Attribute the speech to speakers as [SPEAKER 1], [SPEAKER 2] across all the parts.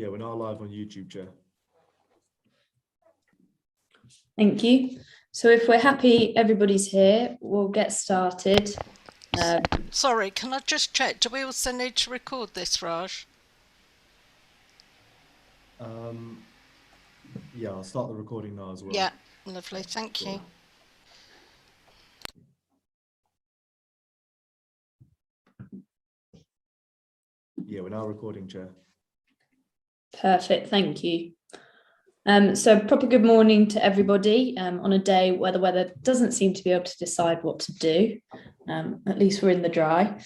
[SPEAKER 1] Yeah, we're now live on YouTube, Chair.
[SPEAKER 2] Thank you. So if we're happy, everybody's here, we'll get started.
[SPEAKER 3] Sorry, can I just check? Do we also need to record this, Raj?
[SPEAKER 1] Yeah, I'll start the recording now as well.
[SPEAKER 3] Yeah, lovely. Thank you.
[SPEAKER 1] Yeah, we're now recording, Chair.
[SPEAKER 2] Perfect, thank you. So proper good morning to everybody on a day where the weather doesn't seem to be able to decide what to do. At least we're in the dry.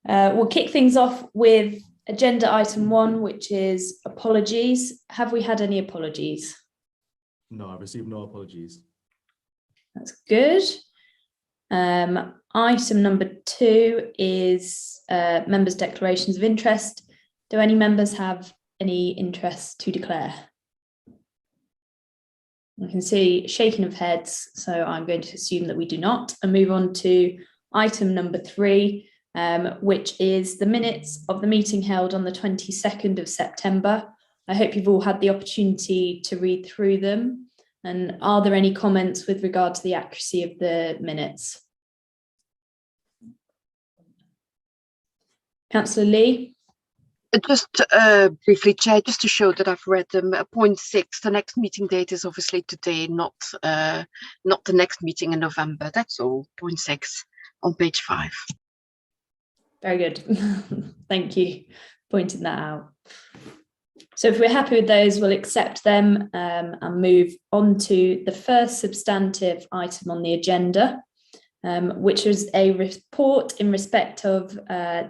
[SPEAKER 2] We'll kick things off with agenda item 1, which is apologies. Have we had any apologies?
[SPEAKER 1] No, I've received no apologies.
[SPEAKER 2] That's good. Item number 2 is members' declarations of interest. Do any members have any interest to declare? I can see shaking of heads, so I'm going to assume that we do not, and move on to item number 3, which is the minutes of the meeting held on the 22nd of September. I hope you've all had the opportunity to read through them. And are there any comments with regard to the accuracy of the minutes? Councillor Lee?
[SPEAKER 4] Just briefly, Chair, just to show that I've read them. Point 6, the next meeting date is obviously today, not the next meeting in November. That's all. Point 6 on page 5.
[SPEAKER 2] Very good. Thank you for pointing that out. So if we're happy with those, we'll accept them and move on to the first substantive item on the agenda, which is a report in respect of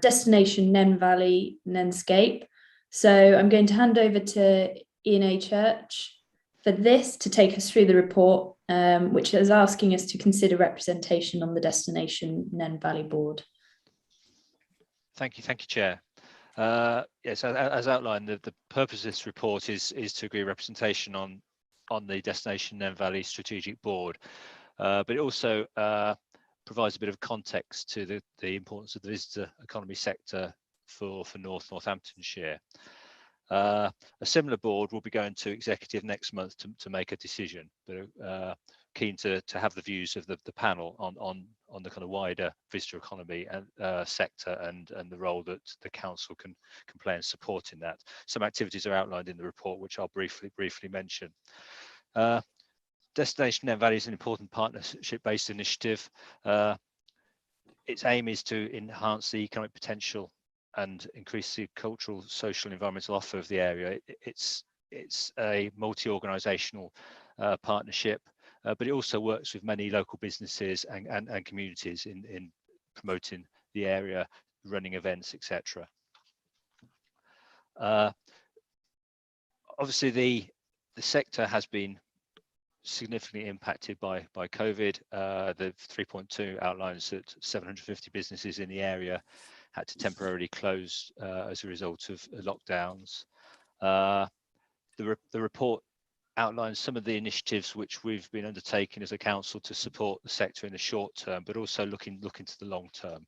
[SPEAKER 2] Destination Nen Valley Nenscape. So I'm going to hand over to Ian A. Church for this to take us through the report, which is asking us to consider representation on the Destination Nen Valley Board.
[SPEAKER 5] Thank you, Chair. Yes, as outlined, the purpose of this report is to agree representation on the Destination Nen Valley Strategic Board, but it also provides a bit of context to the importance of the visitor economy sector for Northamptonshire. A similar board will be going to executive next month to make a decision, but keen to have the views of the panel on the kind of wider visitor economy and sector and the role that the council can play in supporting that. Some activities are outlined in the report, which I'll briefly mention. Destination Nen Valley is an important partnership-based initiative. Its aim is to enhance the economic potential and increase the cultural, social, and environmental offer of the area. It's a multi-organisational partnership, but it also works with many local businesses and communities in promoting the area, running events, etc. Obviously, the sector has been significantly impacted by COVID. The 3.2 outlines that 750 businesses in the area had to temporarily close as a result of lockdowns. The report outlines some of the initiatives which we've been undertaking as a council to support the sector in the short term, but also looking to the long term,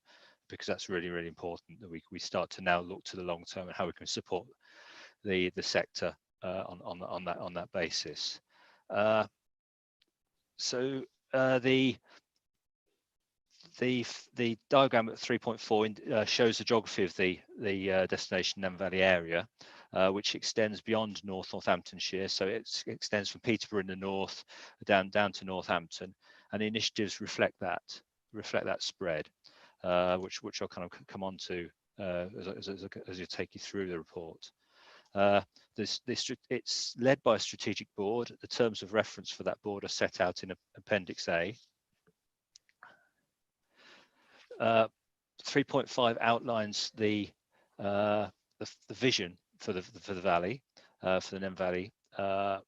[SPEAKER 5] because that's really important that we start to now look to the long term and how we can support the sector on that basis. So the diagram at 3.4 shows the geography of the Destination Nen Valley area, which extends beyond Northamptonshire. So it extends from Peterborough in the north down to Northampton, and the initiatives reflect that spread, which I'll kind of come on to as you take you through the report. It's led by a strategic board. The terms of reference for that board are set out in Appendix A. 3.5 outlines the vision for the valley, for the Nen Valley,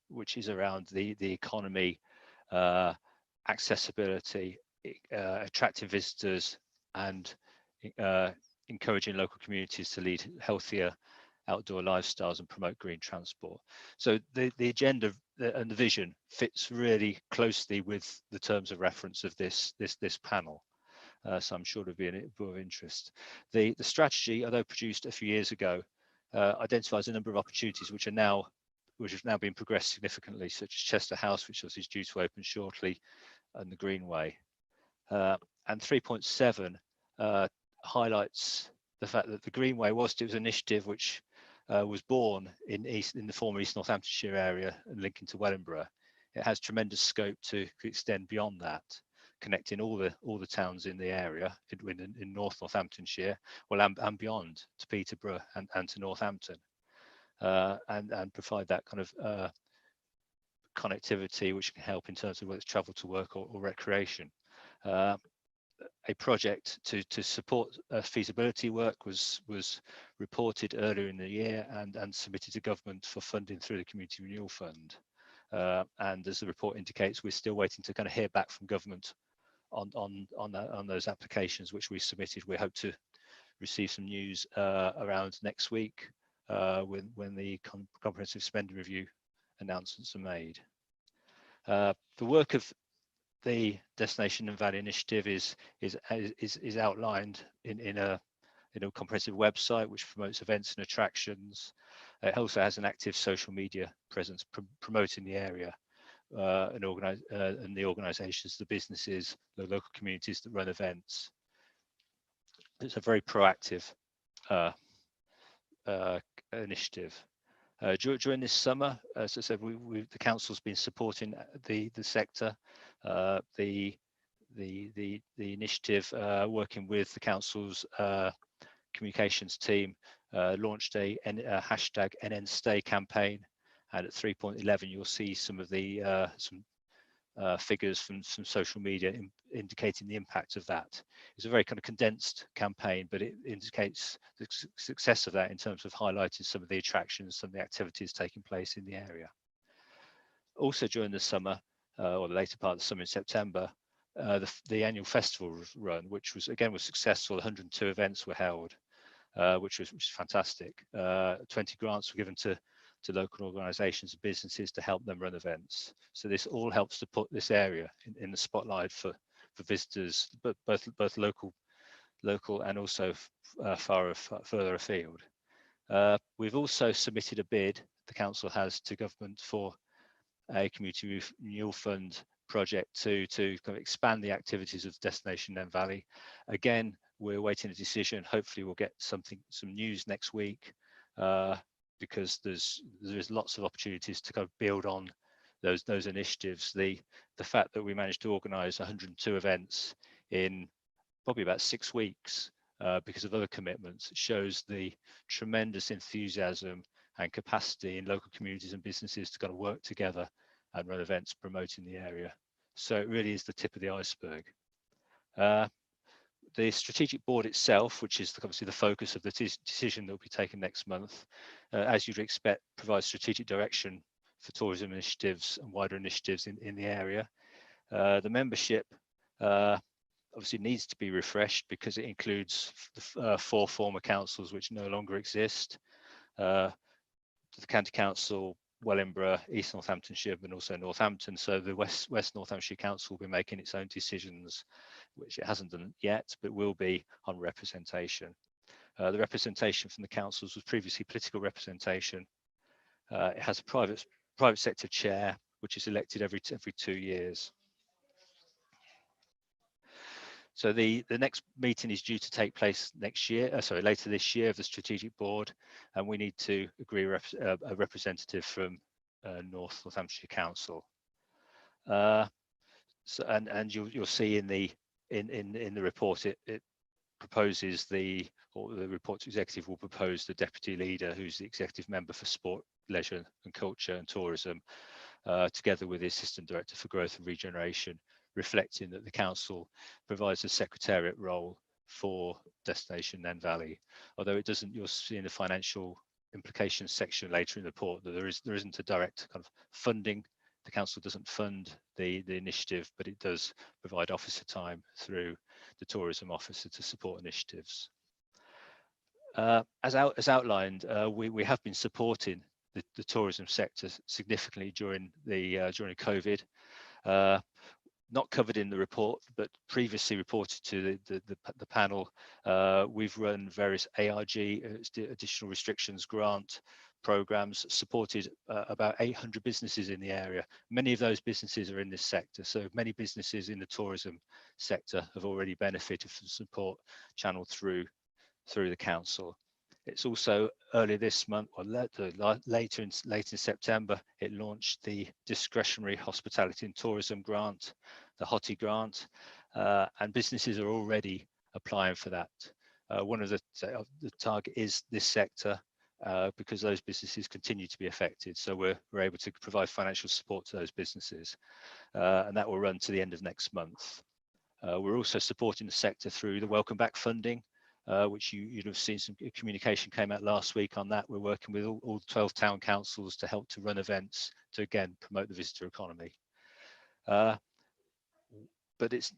[SPEAKER 5] which is around the economy, accessibility, attractive visitors, and encouraging local communities to lead healthier outdoor lifestyles and promote green transport. So the agenda and the vision fits really closely with the terms of reference of this panel. So I'm sure it'll be of interest. The strategy, although produced a few years ago, identifies a number of opportunities which have now been progressed significantly, such as Chester House, which is due to open shortly, and the Greenway. And 3.7 highlights the fact that the Greenway, whilst it was an initiative which was born in the former East Northamptonshire area and linking to Wellingborough, it has tremendous scope to extend beyond that, connecting all the towns in the area in North Northamptonshire, well, and beyond to Peterborough and to Northampton, and provide that kind of connectivity which can help in terms of whether it's travel to work or recreation. A project to support feasibility work was reported earlier in the year and submitted to government for funding through the Community Renewal Fund. And as the report indicates, we're still waiting to kind of hear back from government on those applications which we submitted. We hope to receive some news around next week when the comprehensive spending review announcements are made. The work of the Destination and Valley Initiative is outlined in a comprehensive website which promotes events and attractions. It also has an active social media presence promoting the area and the organisations, the businesses, the local communities that run events. It's a very proactive initiative. During this summer, as I said, the council's been supporting the sector. The initiative, working with the council's communications team, launched a hashtag NNStay campaign, and at 3.11 you'll see some of the figures from social media indicating the impact of that. It's a very kind of condensed campaign, but it indicates the success of that in terms of highlighting some of the attractions, some of the activities taking place in the area. Also during the summer, or the later part of the summer in September, the annual festival run, which was successful. 102 events were held, which was fantastic. 20 grants were given to local organisations and businesses to help them run events. So this all helps to put this area in the spotlight for visitors, but both local and also further afield. We've also submitted a bid, the council has, to government for a Community Renewal Fund project to kind of expand the activities of Destination Nen Valley. Again, we're waiting a decision. Hopefully we'll get some news next week, because there's lots of opportunities to kind of build on those initiatives. The fact that we managed to organise 102 events in probably about 6 weeks because of other commitments shows the tremendous enthusiasm and capacity in local communities and businesses to kind of work together and run events promoting the area. So it really is the tip of the iceberg. The strategic board itself, which is obviously the focus of the decision that will be taken next month, as you'd expect, provides strategic direction for tourism initiatives and wider initiatives in the area. The membership obviously needs to be refreshed because it includes the 4 former councils which no longer exist. The County Council, Wellingborough, East Northamptonshire, but also Northampton. So the West Northamptonshire Council will be making its own decisions, which it hasn't done yet, but will be on representation. The representation from the councils was previously political representation. It has a private sector chair, which is elected every 2 years. So the next meeting is due to take place later this year, of the strategic board, and we need to agree a representative from North Northamptonshire Council. And you'll see in the report it proposes the report executive will propose the deputy leader, who's the executive member for sport, leisure and culture and tourism, together with the assistant director for growth and regeneration, reflecting that the council provides a secretariat role for Destination Nen Valley. Although it doesn't, you'll see in the financial implications section later in the report that there isn't a direct kind of funding. The council doesn't fund the initiative, but it does provide officer time through the tourism officer to support initiatives. As outlined, we have been supporting the tourism sector significantly during COVID. not covered in the report, but previously reported to the panel. We've run various ARG, additional restrictions grant programs, supported about 800 businesses in the area. Many of those businesses are in this sector, so many businesses in the tourism sector have already benefited from support channeled through the council. It's also earlier this month, or later in September, it launched the Discretionary Hospitality and Tourism Grant, the HOTI grant, and businesses are already applying for that. One of the target is this sector, because those businesses continue to be affected. So we're able to provide financial support to those businesses, and that will run to the end of next month. We're also supporting the sector through the Welcome Back funding, which you'd have seen some communication came out last week on that. We're working with all 12 town councils to help to run events to, again, promote the visitor economy. But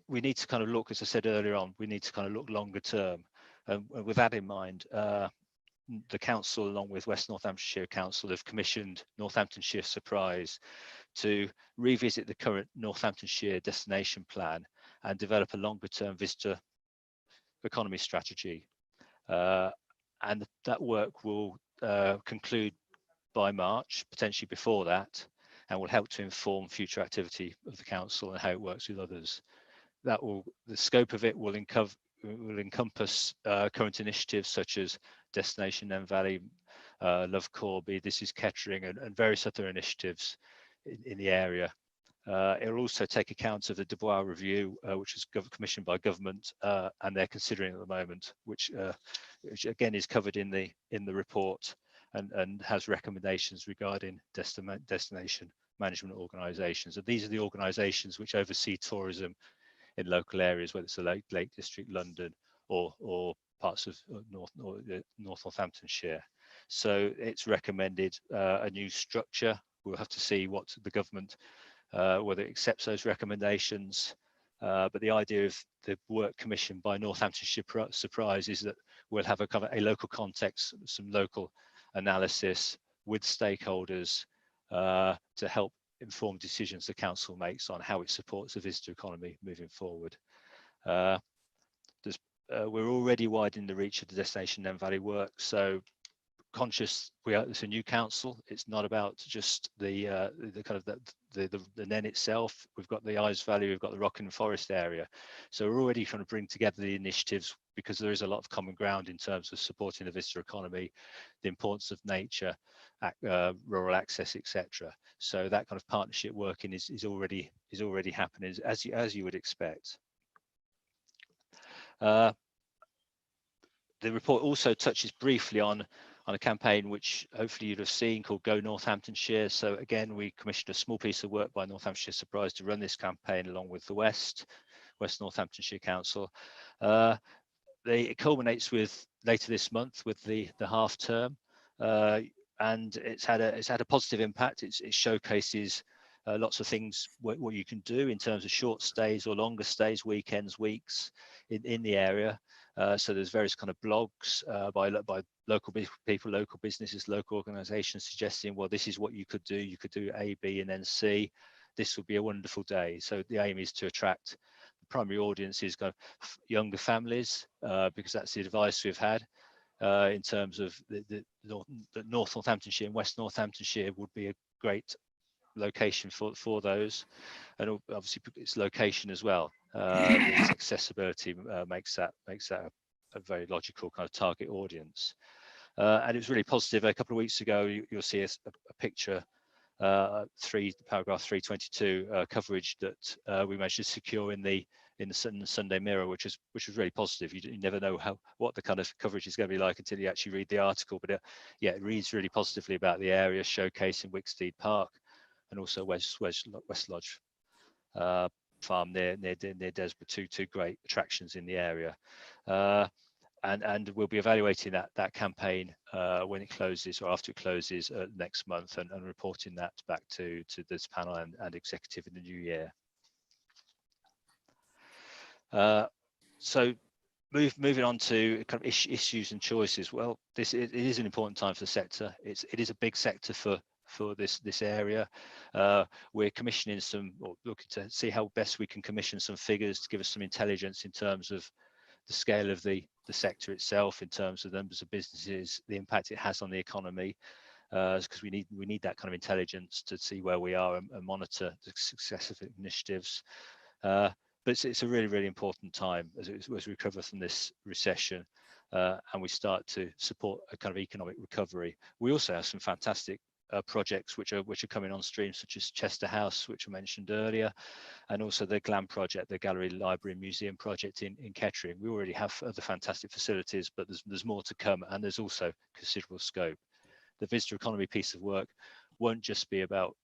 [SPEAKER 5] we need to kind of look, as I said earlier on, we need to kind of look longer term. And with that in mind, the council, along with West Northamptonshire Council, have commissioned Northamptonshire Surprise to revisit the current Northamptonshire destination plan and develop a longer term visitor economy strategy, and that work will conclude by March, potentially before that, and will help to inform future activity of the council and how it works with others. The scope of it will encompass current initiatives such as Destination Nen Valley, Love Corby, This is Kettering, and various other initiatives in the area. It will also take account of the Dubois review, which is commissioned by government, and they're considering at the moment, which again is covered in the report, and has recommendations regarding destination management organisations. And these are the organisations which oversee tourism in local areas, whether it's the Lake District, London, or parts of North Northamptonshire. So it's recommended a new structure. We'll have to see what the government, whether it accepts those recommendations, but the idea of the work commissioned by Northamptonshire Surprise is that we'll have a kind of a local context, some local analysis with stakeholders to help inform decisions the council makes on how it supports the visitor economy moving forward. We're already widening the reach of the Destination Nen Valley work, so conscious it's a new council. It's not about just the Nen itself. We've got the Eyes Valley, we've got the Rockingham Forest area, so we're already trying to bring together the initiatives, because there is a lot of common ground in terms of supporting the visitor economy, the importance of nature, rural access, etc. So that kind of partnership working is already happening, as you would expect. The report also touches briefly on a campaign which hopefully you'd have seen, called Go Northamptonshire. So again, we commissioned a small piece of work by Northamptonshire Surprise to run this campaign along with the West Northamptonshire Council. It culminates with later this month with the half term, and it's had a positive impact. It showcases lots of things what you can do in terms of short stays or longer stays, weekends, weeks in the area. So there's various kind of blogs by local people, local businesses, local organisations suggesting, well, this is what you could do. You could do A, B, and then C. This would be a wonderful day. So the aim is to attract the primary audience is kind of younger families, because that's the advice we've had in terms of the North Northamptonshire and West Northamptonshire would be a great location for those, and obviously its location as well, its accessibility makes that a very logical kind of target audience. And it was really positive. A couple of weeks ago, you'll see a picture, paragraph 322 coverage that we managed to secure in the Sunday Mirror, which was really positive. You never know what the kind of coverage is going to be like until you actually read the article, but it reads really positively about the area, showcasing Wicksteed Park and also West Lodge farm near Desborough, two great attractions in the area. And we'll be evaluating that campaign when it closes, or after it closes next month, and reporting that back to this panel and executive in the new year. So moving on to kind of issues and choices. Well, it is an important time for the sector. It is a big sector for for this area. We're commissioning some, or looking to see how best we can commission some figures to give us some intelligence in terms of the scale of the sector itself, in terms of the numbers of businesses, the impact it has on the economy, because we need that kind of intelligence to see where we are and monitor the success of initiatives. But it's a really, really important time as we recover from this recession, and we start to support a kind of economic recovery. We also have some fantastic projects which are coming on stream, such as Chester House, which I mentioned earlier, and also the GLAM project, the Gallery, Library and Museum project in Kettering. We already have other fantastic facilities, but there's more to come, and there's also considerable scope. The visitor economy piece of work won't just be about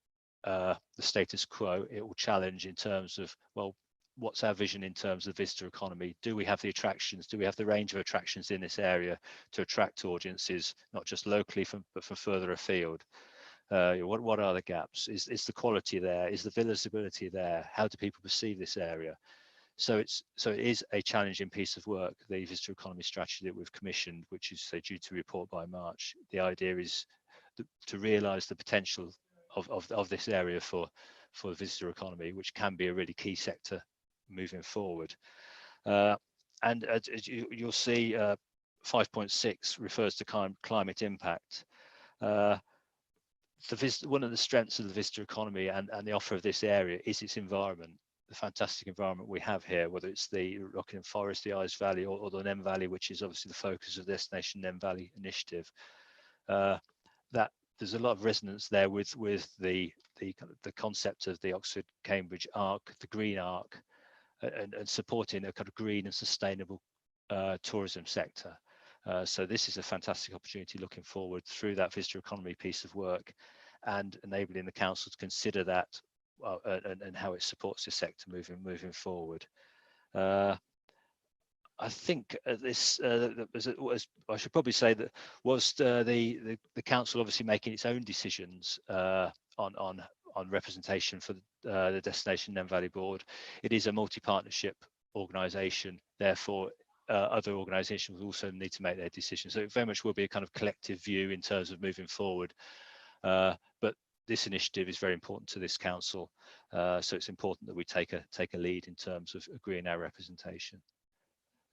[SPEAKER 5] the status quo. It will challenge in terms of, well, what's our vision in terms of visitor economy? Do we have the attractions? Do we have the range of attractions in this area to attract audiences, not just locally, but from further afield? What are the gaps? Is the quality there? Is the visibility there? How do people perceive this area? So it is a challenging piece of work, the visitor economy strategy that we've commissioned, which is due to report by March. The idea is to realise the potential of this area for the visitor economy, which can be a really key sector moving forward. And as you'll see, 5.6 refers to climate impact. One of the strengths of the visitor economy and the offer of this area is its environment, the fantastic environment we have here, whether it's the Rockingham Forest, the Eyes Valley, or the Nen Valley, which is obviously the focus of Destination Nen Valley initiative. That there's a lot of resonance there with the concept of the Oxford-Cambridge arc, the green arc, and supporting a kind of green and sustainable tourism sector. So this is a fantastic opportunity looking forward through that visitor economy piece of work, and enabling the council to consider that and how it supports this sector moving forward. I think this, I should probably say that whilst the council obviously making its own decisions on representation for the Destination Nen Valley Board, it is a multi-partnership organisation. Therefore, other organisations will also need to make their decisions. So it very much will be a kind of collective view in terms of moving forward. But this initiative is very important to this council, so it's important that we take a lead in terms of agreeing our representation.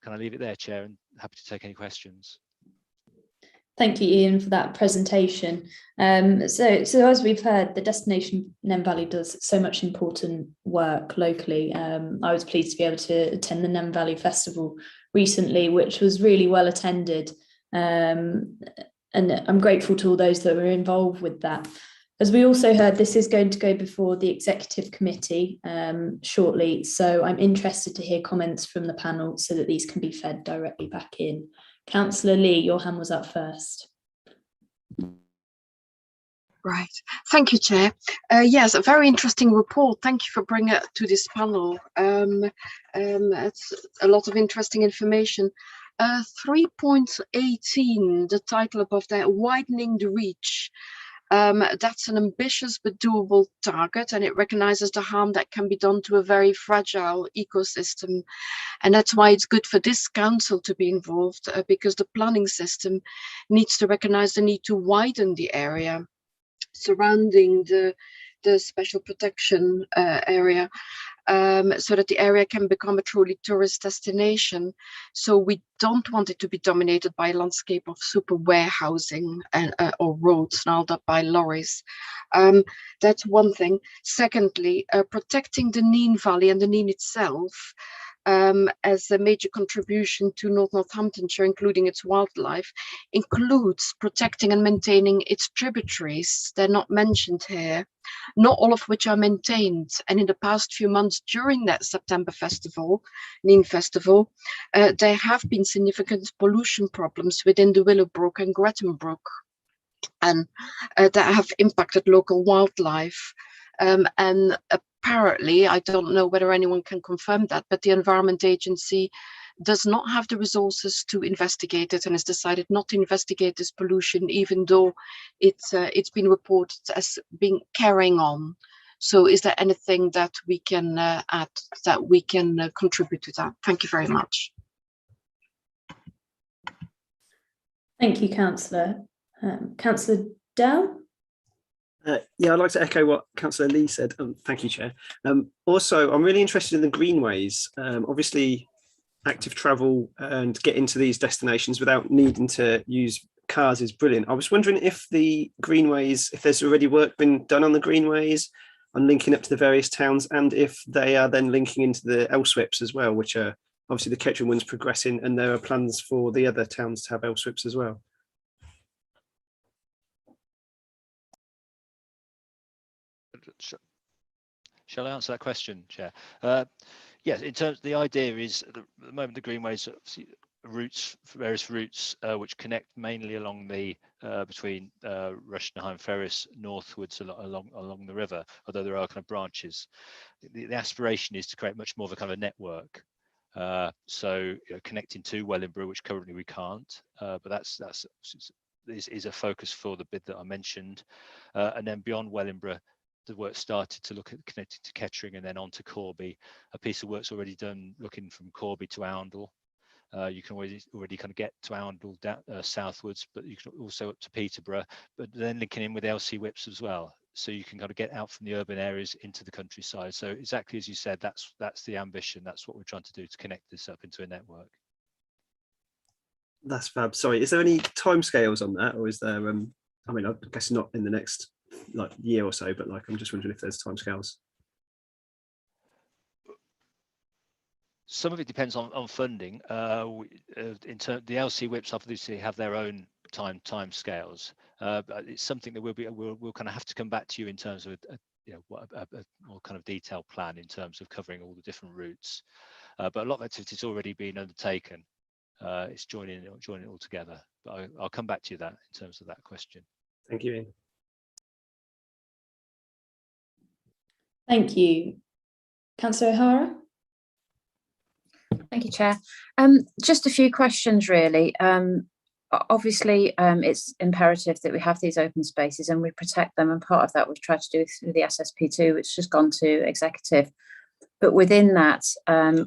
[SPEAKER 5] Can I leave it there, Chair, and happy to take any questions.
[SPEAKER 2] Thank you, Ian, for that presentation. So as we've heard, the Destination Nen Valley does so much important work locally. I was pleased to be able to attend the Nen Valley Festival recently, which was really well attended. And I'm grateful to all those that were involved with that. As we also heard, this is going to go before the Executive Committee shortly. So I'm interested to hear comments from the panel so that these can be fed directly back in. Councillor Lee, your hand was up first.
[SPEAKER 4] Right. Thank you, Chair. Yes, a very interesting report. Thank you for bringing it to this panel. It's a lot of interesting information. 3.18, the title above there, widening the reach. That's an ambitious but doable target, and it recognizes the harm that can be done to a very fragile ecosystem. And that's why it's good for this council to be involved, because the planning system needs to recognize the need to widen the area surrounding the special protection area, so that the area can become a truly tourist destination. So we don't want it to be dominated by a landscape of super warehousing and or roads snarled up by lorries. That's one thing. Secondly, protecting the Nen Valley and the Nen itself as a major contribution to Northamptonshire, including its wildlife, includes protecting and maintaining its tributaries. They're not mentioned here, not all of which are maintained. And in the past few months during that September festival, Nen Festival, there have been significant pollution problems within the Willowbrook and Gretton Brook, and that have impacted local wildlife. And apparently, I don't know whether anyone can confirm that, but the Environment Agency does not have the resources to investigate it and has decided not to investigate this pollution, even though it's been reported as being carrying on. So is there anything that we can add, that we can contribute to that? Thank you very much.
[SPEAKER 2] Thank you, Councillor. Councillor Dow?
[SPEAKER 6] Yeah, I'd like to echo what Councillor Lee said. Thank you, Chair. Also, I'm really interested in the greenways. Obviously, active travel and get into these destinations without needing to use cars is brilliant. I was wondering if the greenways, if there's already work been done on the greenways and linking up to the various towns, and if they are then linking into the LSWIPs as well, which are obviously the Kettering one's progressing, and there are plans for the other towns to have LSWIPs as well.
[SPEAKER 5] Shall I answer that question, Chair? Yes, in terms, the idea is at the moment the greenways routes, various routes which connect mainly along the between Rushdenheim Ferris northwards along the river, although there are kind of branches. The aspiration is to create much more of a kind of a network. So connecting to Wellingborough, which currently we can't, but that's is a focus for the bid that I mentioned, and then beyond Wellingborough, the work started to look at connecting to Kettering and then on to Corby. A piece of work's already done looking from Corby to Oundle. You can already kind of get to Oundle southwards, but you can also up to Peterborough, but then linking in with LC whips as well. So you can kind of get out from the urban areas into the countryside. So exactly as you said, that's the ambition. That's what we're trying to do, to connect this up into a network.
[SPEAKER 6] That's fab. Sorry, is there any timescales on that, or is there? I mean, I guess not in the next year or so, but I'm just wondering if there's timescales.
[SPEAKER 5] Some of it depends on funding. In terms, the LC whips obviously have their own time scales. But it's something that we'll kind of have to come back to you in terms of a more kind of detailed plan in terms of covering all the different routes. But a lot of activity has already been undertaken. It's joining it all together. But I'll come back to you that in terms of that question.
[SPEAKER 6] Thank you, Ian.
[SPEAKER 2] Thank you. Councillor O'Hara?
[SPEAKER 7] Thank you, Chair. Just a few questions, really. Obviously, it's imperative that we have these open spaces and we protect them, and part of that we've tried to do through the SSP2, which has gone to executive. But within that,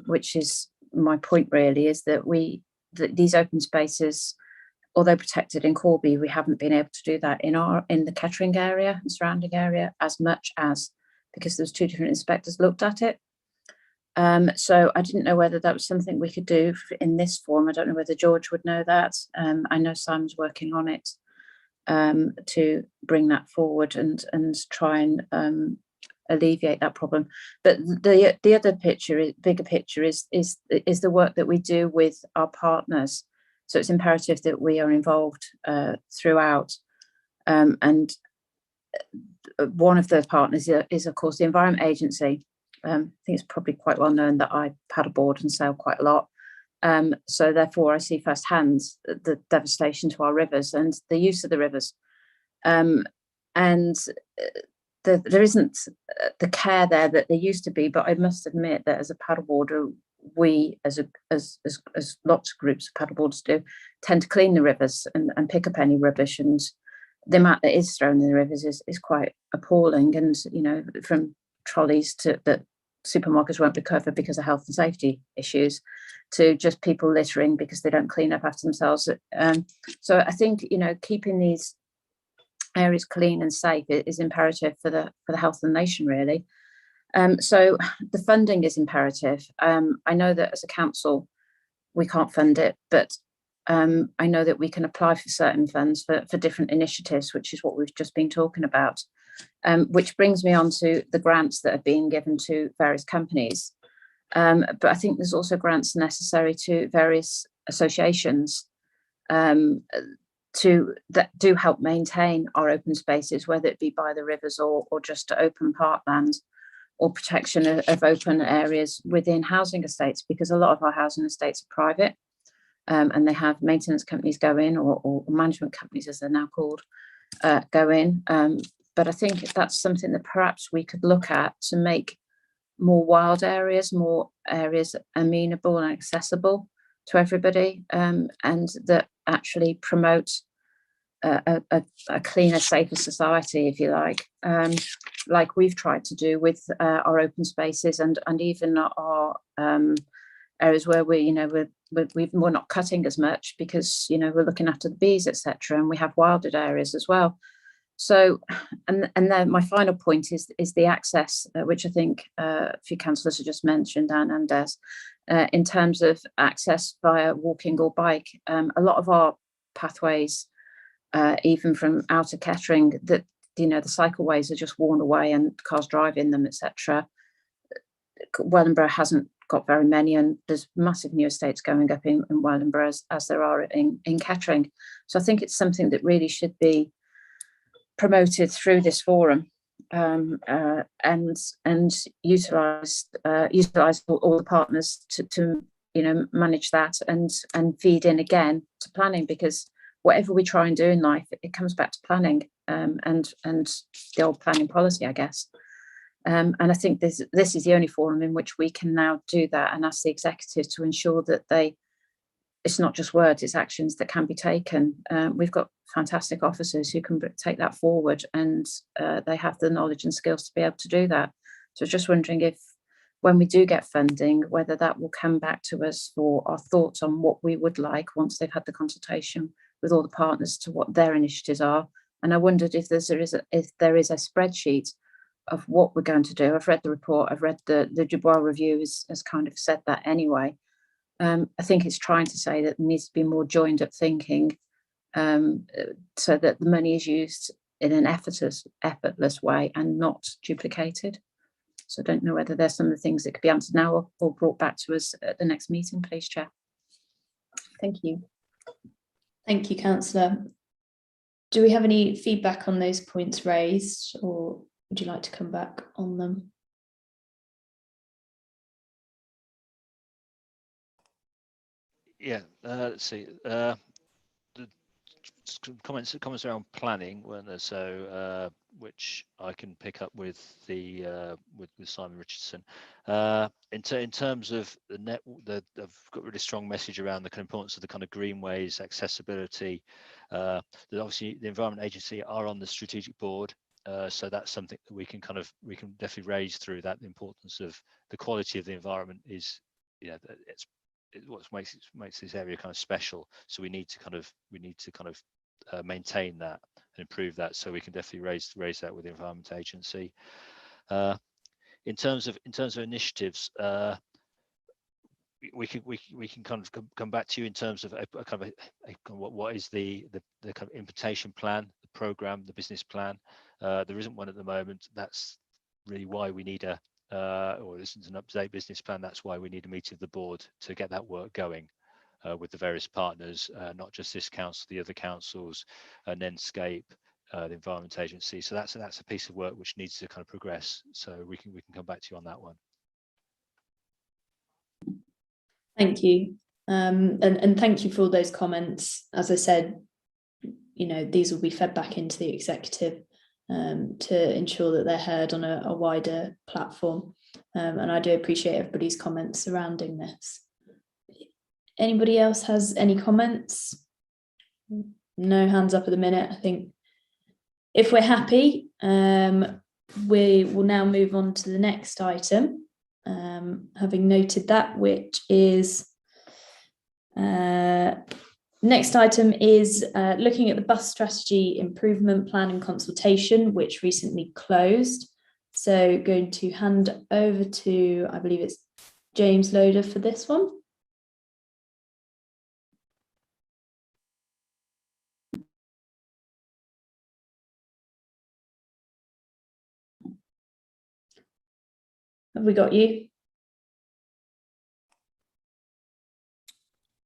[SPEAKER 7] which is my point really, is that these open spaces, although protected in Corby, we haven't been able to do that in the Kettering area and surrounding area as much as, because there's two different inspectors looked at it. So I didn't know whether that was something we could do in this form. I don't know whether George would know that. I know Simon's working on it to bring that forward and try and alleviate that problem. But the other picture, bigger picture, is the work that we do with our partners. So it's imperative that we are involved throughout. And one of the partners is, of course, the Environment Agency. I think it's probably quite well known that I paddleboard and sail quite a lot. So therefore, I see firsthand the devastation to our rivers and the use of the rivers. And there isn't the care there that there used to be. But I must admit that as a paddleboarder, we, as lots of groups of paddleboarders do, tend to clean the rivers and pick up any rubbish. And the amount that is thrown in the rivers is quite appalling. And from trolleys that supermarkets won't recover because of health and safety issues, to just people littering because they don't clean up after themselves. So I think keeping these areas clean and safe is imperative for the health of the nation, really. So the funding is imperative. I know that as a council we can't fund it, but I know that we can apply for certain funds for different initiatives, which is what we've just been talking about. Which brings me on to the grants that are being given to various companies. But I think there's also grants necessary to various associations that do help maintain our open spaces, whether it be by the rivers or just to open parkland, or protection of open areas within housing estates, because a lot of our housing estates are private, and they have maintenance companies go in, or management companies as they're now called, go in. But I think that's something that perhaps we could look at to make more wild areas, more areas amenable and accessible to everybody, and that actually promote a cleaner, safer society, if you like we've tried to do with our open spaces and even our areas where we're not cutting as much because we're looking after the bees, etc., and we have wilded areas as well. So, and then my final point is the access, which I think a few councillors have just mentioned, Anne and Des, in terms of access via walking or bike. A lot of our pathways, even from outer Kettering, that the cycleways are just worn away and cars drive in them, etc. Wellingborough hasn't got very many, and there's massive new estates going up in Wellingborough as there are in Kettering. So I think it's something that really should be promoted through this forum, and utilise all the partners to manage that and feed in again to planning, because whatever we try and do in life, it comes back to planning, and the old planning policy, I guess. And I think this is the only forum in which we can now do that and ask the executive to ensure that it's not just words, it's actions that can be taken. We've got fantastic officers who can take that forward, and they have the knowledge and skills to be able to do that. So I was just wondering if, when we do get funding, whether that will come back to us for our thoughts on what we would like once they've had the consultation with all the partners to what their initiatives are. And I wondered if there is a spreadsheet of what we're going to do. I've read the report, I've read the Dubois review has kind of said that anyway. I think it's trying to say that there needs to be more joined up thinking, so that the money is used in an effortless way and not duplicated. So I don't know whether there's some of the things that could be answered now or brought back to us at the next meeting, please, Chair. Thank you.
[SPEAKER 2] Thank you, Councillor. Do we have any feedback on those points raised, or would you like to come back on them?
[SPEAKER 5] Yeah, let's see. The comments around planning, weren't there? So which I can pick up with with Simon Richardson. In terms of I've got a really strong message around the importance of the kind of greenways, accessibility. That obviously the Environment Agency are on the strategic board, so that's something that we can definitely raise through that. The importance of the quality of the environment is, it's what makes this area kind of special. So we need to kind of maintain that and improve that. So we can definitely raise that with the Environment Agency. In terms of initiatives, we can kind of come back to you in terms of what is the kind of implementation plan, the program, the business plan. There isn't one at the moment. That's really why we need or this is an up-to-date business plan. That's why we need a meeting of the board to get that work going with the various partners, not just this council, the other councils, and Nenscape, the Environment Agency. So that's a piece of work which needs to kind of progress. So we can come back to you on that one.
[SPEAKER 2] Thank you, and thank you for all those comments. As I said, these will be fed back into the executive to ensure that they're heard on a wider platform. And I do appreciate everybody's comments surrounding this. Anybody else has any comments? No hands up at the minute. I think if we're happy, we will now move on to the next item. Having noted that, which is next item is looking at the bus strategy improvement plan and consultation, which recently closed. So going to hand over to, I believe it's James Loader for this one. Have we got you?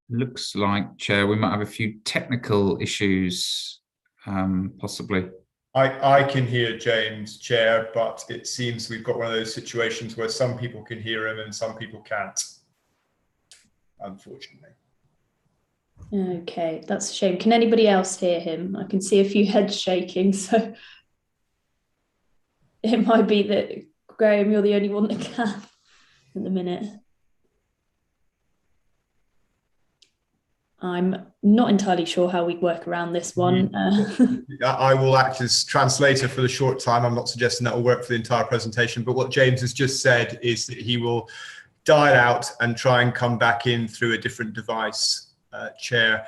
[SPEAKER 8] Looks like, Chair, we might have a few technical issues, possibly.
[SPEAKER 9] I can hear James, Chair, but it seems we've got one of those situations where some people can hear him and some people can't, unfortunately.
[SPEAKER 2] Okay, that's a shame. Can anybody else hear him? I can see a few heads shaking, so it might be that, Graham, you're the only one that can at the minute. I'm not entirely sure how we work around this one.
[SPEAKER 9] I will act as translator for the short time. I'm not suggesting that will work for the entire presentation, but what James has just said is that he will dial out and try and come back in through a different device. Chair.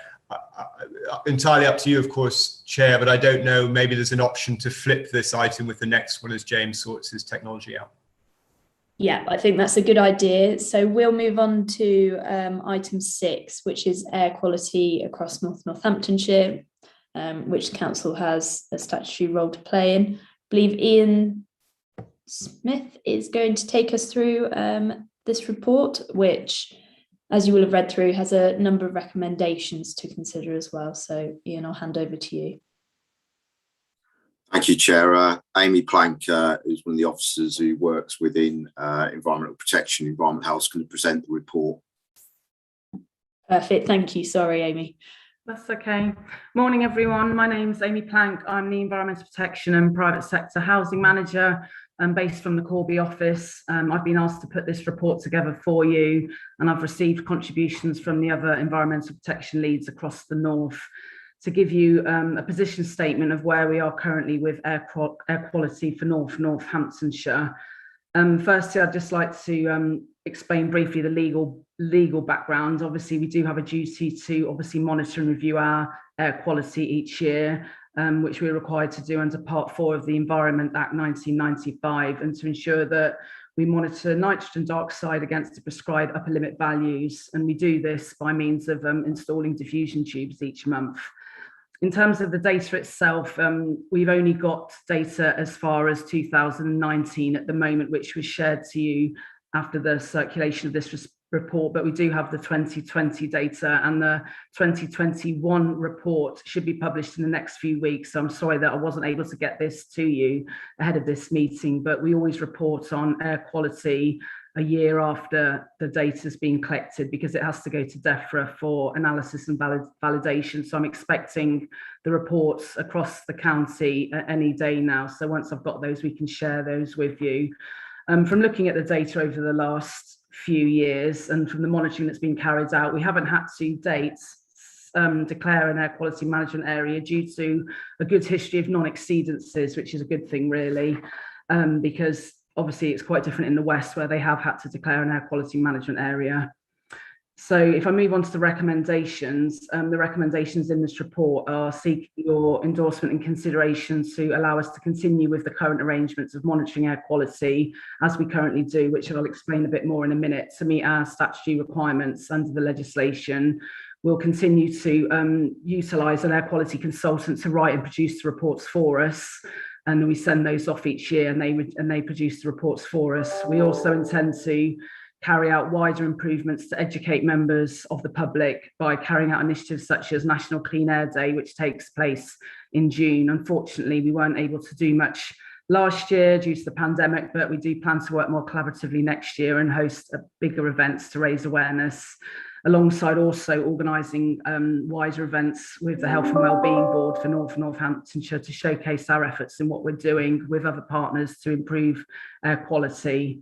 [SPEAKER 9] Entirely up to you, of course, Chair, but I don't know, maybe there's an option to flip this item with the next one as James sorts his technology out.
[SPEAKER 2] Yeah, I think that's a good idea. So we'll move on to item 6, which is air quality across North Northamptonshire, which council has a statutory role to play in. I believe Ian Smith is going to take us through this report, which, as you will have read through, has a number of recommendations to consider as well. So Ian, I'll hand over to you.
[SPEAKER 10] Thank you, Chair. Amy Plank, who's one of the officers who works within environmental protection, environment health, is going to present the report.
[SPEAKER 2] Perfect. Thank you. Sorry, Amy.
[SPEAKER 11] That's okay. Morning, everyone. My name's Amy Plank. I'm the Environmental Protection and Private Sector Housing Manager. I'm based from the Corby office. I've been asked to put this report together for you, and I've received contributions from the other environmental protection leads across the north to give you a position statement of where we are currently with air quality for Northamptonshire. Firstly, I'd just like to explain briefly the legal background. Obviously, we do have a duty to obviously monitor and review our air quality each year, which we're required to do under Part 4 of the Environment Act 1995, and to ensure that we monitor nitrogen dioxide against the prescribed upper limit values. And we do this by means of installing diffusion tubes each month. In terms of the data itself, we've only got data as far as 2019 at the moment, which was shared to you after the circulation of this report, but we do have the 2020 data, and the 2021 report should be published in the next few weeks. So I'm sorry that I wasn't able to get this to you ahead of this meeting, but we always report on air quality a year after the data has been collected, because it has to go to DEFRA for analysis and validation. So I'm expecting the reports across the county any day now. So once I've got those, we can share those with you. From looking at the data over the last few years and from the monitoring that's been carried out, we haven't had to date declare an air quality management area due to a good history of non-exceedances, which is a good thing really, because obviously it's quite different in the West where they have had to declare an air quality management area. So if I move on to the recommendations in this report are seeking your endorsement and consideration to allow us to continue with the current arrangements of monitoring air quality as we currently do, which I'll explain a bit more in a minute, to meet our statutory requirements under the legislation. We'll continue to utilise an air quality consultant to write and produce the reports for us. And we send those off each year, and they produce the reports for us. We also intend to carry out wider improvements to educate members of the public by carrying out initiatives such as National Clean Air Day, which takes place in June. Unfortunately, we weren't able to do much last year due to the pandemic, but we do plan to work more collaboratively next year and host bigger events to raise awareness, alongside also organising wider events with the Health and Wellbeing Board for Northamptonshire to showcase our efforts in what we're doing with other partners to improve air quality.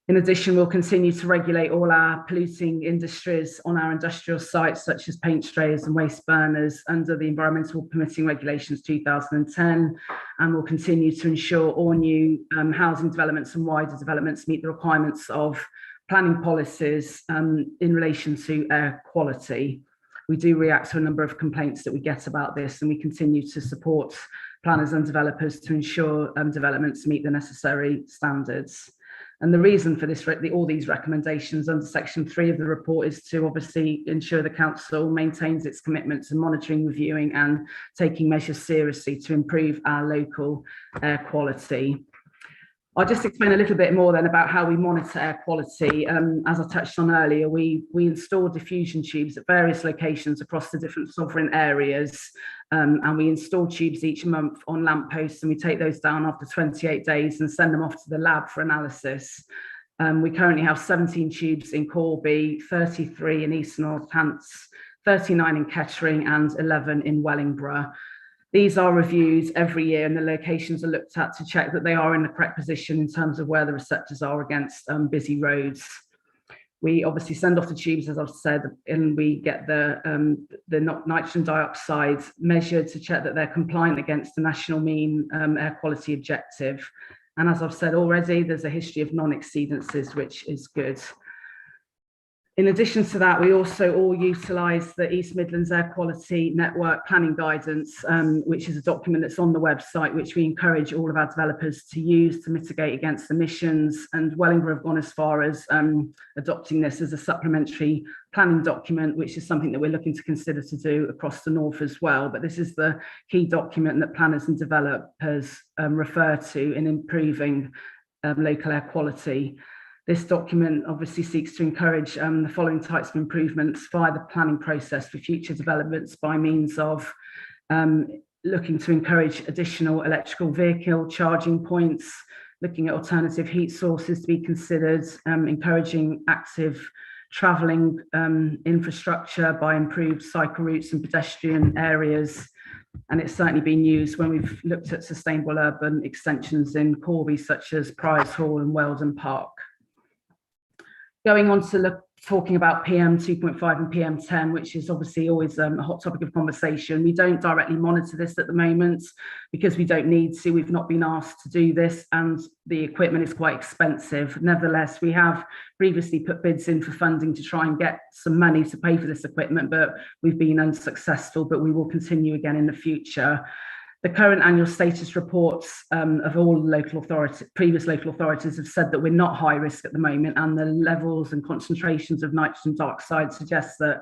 [SPEAKER 11] In addition, we'll continue to regulate all our polluting industries on our industrial sites, such as paint sprayers and waste burners, under the Environmental Permitting Regulations 2010, and we'll continue to ensure all new housing developments and wider developments meet the requirements of planning policies in relation to air quality. We do react to a number of complaints that we get about this, and we continue to support planners and developers to ensure developments meet the necessary standards. And the reason for this, all these recommendations under section 3 of the report, is to obviously ensure the council maintains its commitment to monitoring, reviewing and taking measures seriously to improve our local air quality. I'll just explain a little bit more then about how we monitor air quality. As I touched on earlier, we install diffusion tubes at various locations across the different sovereign areas, and we install tubes each month on lampposts, and we take those down after 28 days and send them off to the lab for analysis. We currently have 17 tubes in Corby, 33 in East Northants, 39 in Kettering and 11 in Wellingborough. These are reviewed every year, and the locations are looked at to check that they are in the correct position in terms of where the receptors are against busy roads. We obviously send off the tubes, as I've said, and we get the nitrogen dioxide measured to check that they're compliant against the national mean air quality objective. And as I've said already, there's a history of non-exceedances, which is good. In addition to that, we also all utilise the East Midlands Air Quality Network Planning Guidance, which is a document that's on the website, which we encourage all of our developers to use to mitigate against emissions. And Wellingborough have gone as far as adopting this as a supplementary planning document, which is something that we're looking to consider to do across the north as well. But this is the key document that planners and developers refer to in improving local air quality. This document obviously seeks to encourage the following types of improvements via the planning process for future developments by means of looking to encourage additional electrical vehicle charging points, looking at alternative heat sources to be considered, encouraging active travelling infrastructure by improved cycle routes and pedestrian areas. And it's certainly been used when we've looked at sustainable urban extensions in Corby, such as Priors Hall and Weldon Park. Going on to talking about PM 2.5 and PM 10, which is obviously always a hot topic of conversation. We don't directly monitor this at the moment because we don't need to. We've not been asked to do this, and the equipment is quite expensive. Nevertheless, we have previously put bids in for funding to try and get some money to pay for this equipment, but we've been unsuccessful, but we will continue again in the future. The current annual status reports of all local authorities, previous local authorities, have said that we're not high risk at the moment, and the levels and concentrations of nitrogen dioxide suggest that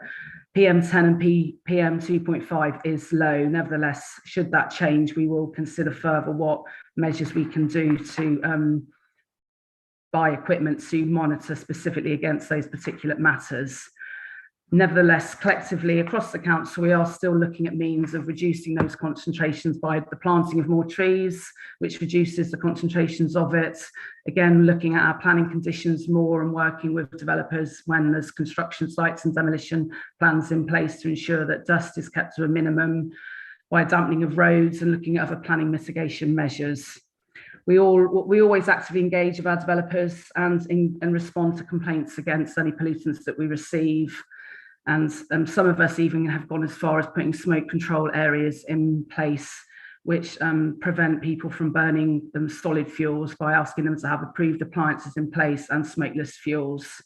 [SPEAKER 11] PM10 and PM 2.5 is low. Nevertheless, should that change, we will consider further what measures we can do to buy equipment to monitor specifically against those particulate matters. Nevertheless, collectively across the council, we are still looking at means of reducing those concentrations by the planting of more trees, which reduces the concentrations of it. Again, looking at our planning conditions more and working with developers when there's construction sites and demolition plans in place to ensure that dust is kept to a minimum, by dampening of roads and looking at other planning mitigation measures. We always actively engage with our developers and respond to complaints against any pollutants that we receive. And some of us even have gone as far as putting smoke control areas in place, which prevent people from burning solid fuels by asking them to have approved appliances in place and smokeless fuels.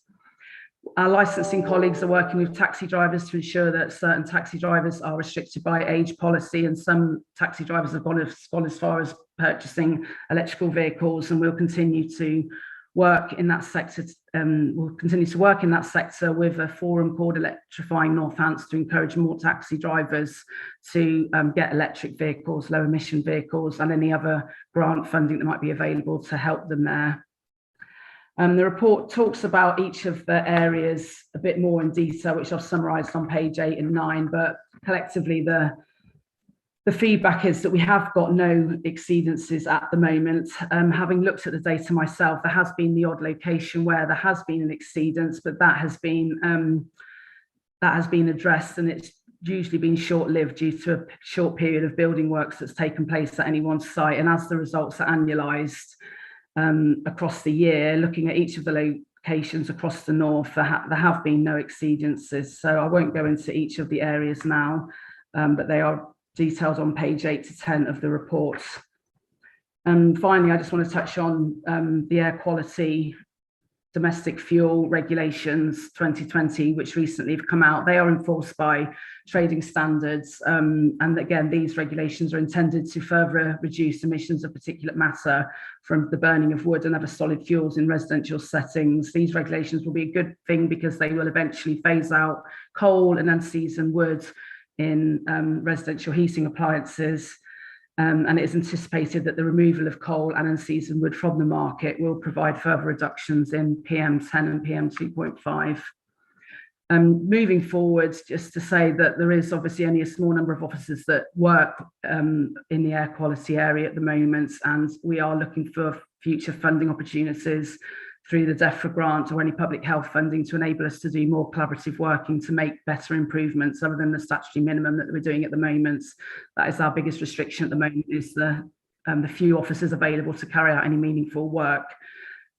[SPEAKER 11] Our licensing colleagues are working with taxi drivers to ensure that certain taxi drivers are restricted by age policy, and some taxi drivers have gone as far as purchasing electrical vehicles, and we'll continue to work in that sector. We'll continue to work in that sector with a forum called Electrifying Northants to encourage more taxi drivers to get electric vehicles, low emission vehicles, and any other grant funding that might be available to help them there. The report talks about each of the areas a bit more in detail, which I've summarised on page 8 and 9, but collectively the feedback is that we have got no exceedances at the moment. Having looked at the data myself, there has been the odd location where there has been an exceedance, but that has been addressed, and it's usually been short-lived due to a short period of building works that's taken place at any one site. And as the results are annualised across the year, looking at each of the locations across the north, there have been no exceedances. So I won't go into each of the areas now, but they are detailed on page 8 to 10 of the report. And finally, I just want to touch on the air quality domestic fuel regulations 2020, which recently have come out. They are enforced by trading standards. And again, these regulations are intended to further reduce emissions of particulate matter from the burning of wood and other solid fuels in residential settings. These regulations will be a good thing because they will eventually phase out coal and unseasoned wood in residential heating appliances, and it is anticipated that the removal of coal and unseasoned wood from the market will provide further reductions in PM10 and PM 2.5. Moving forward, just to say that there is obviously only a small number of officers that work in the air quality area at the moment, and we are looking for future funding opportunities through the DEFRA grant or any public health funding to enable us to do more collaborative working to make better improvements other than the statutory minimum that we're doing at the moment. That is our biggest restriction at the moment, is the few officers available to carry out any meaningful work.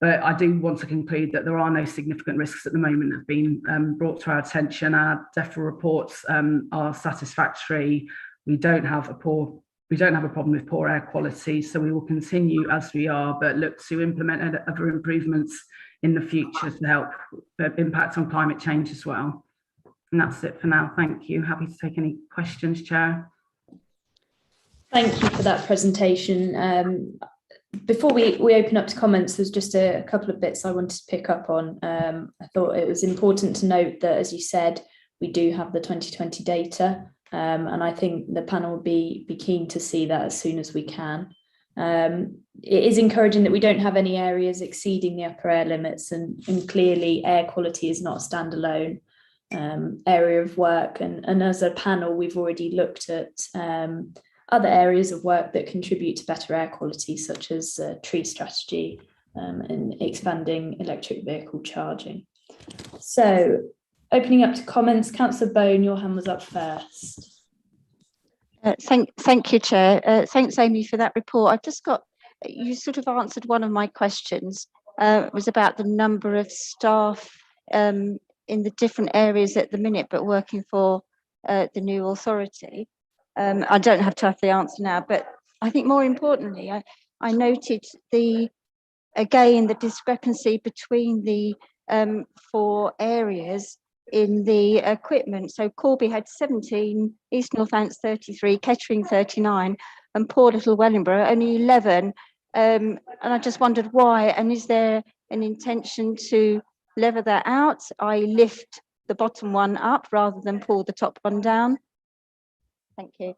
[SPEAKER 11] But I do want to conclude that there are no significant risks at the moment that have been brought to our attention. Our DEFRA reports are satisfactory. We don't have a problem with poor air quality, so we will continue as we are, but look to implement other improvements in the future to help impact on climate change as well. And that's it for now. Thank you. Happy to take any questions, Chair.
[SPEAKER 2] Thank you for that presentation. Before we open up to comments, there's just a couple of bits I wanted to pick up on. I thought it was important to note that, as you said, we do have the 2020 data, and I think the panel will be keen to see that as soon as we can. It is encouraging that we don't have any areas exceeding the upper air limits, and clearly air quality is not a standalone area of work. And as a panel, we've already looked at other areas of work that contribute to better air quality, such as tree strategy and expanding electric vehicle charging. So, opening up to comments, Councillor Bone, your hand was up first.
[SPEAKER 12] Thank you, Chair. Thanks, Amy, for that report. I've just got, you sort of answered one of my questions. It was about the number of staff in the different areas at the minute, but working for the new authority. I don't have to have the answer now, but I think more importantly, I noted the discrepancy between the 4 areas in the equipment. So Corby had 17, East Northants 33, Kettering 39, and poor little Wellingborough only 11. And I just wondered why, and is there an intention to level that out? I lift the bottom one up rather than pull the top one down. Thank you.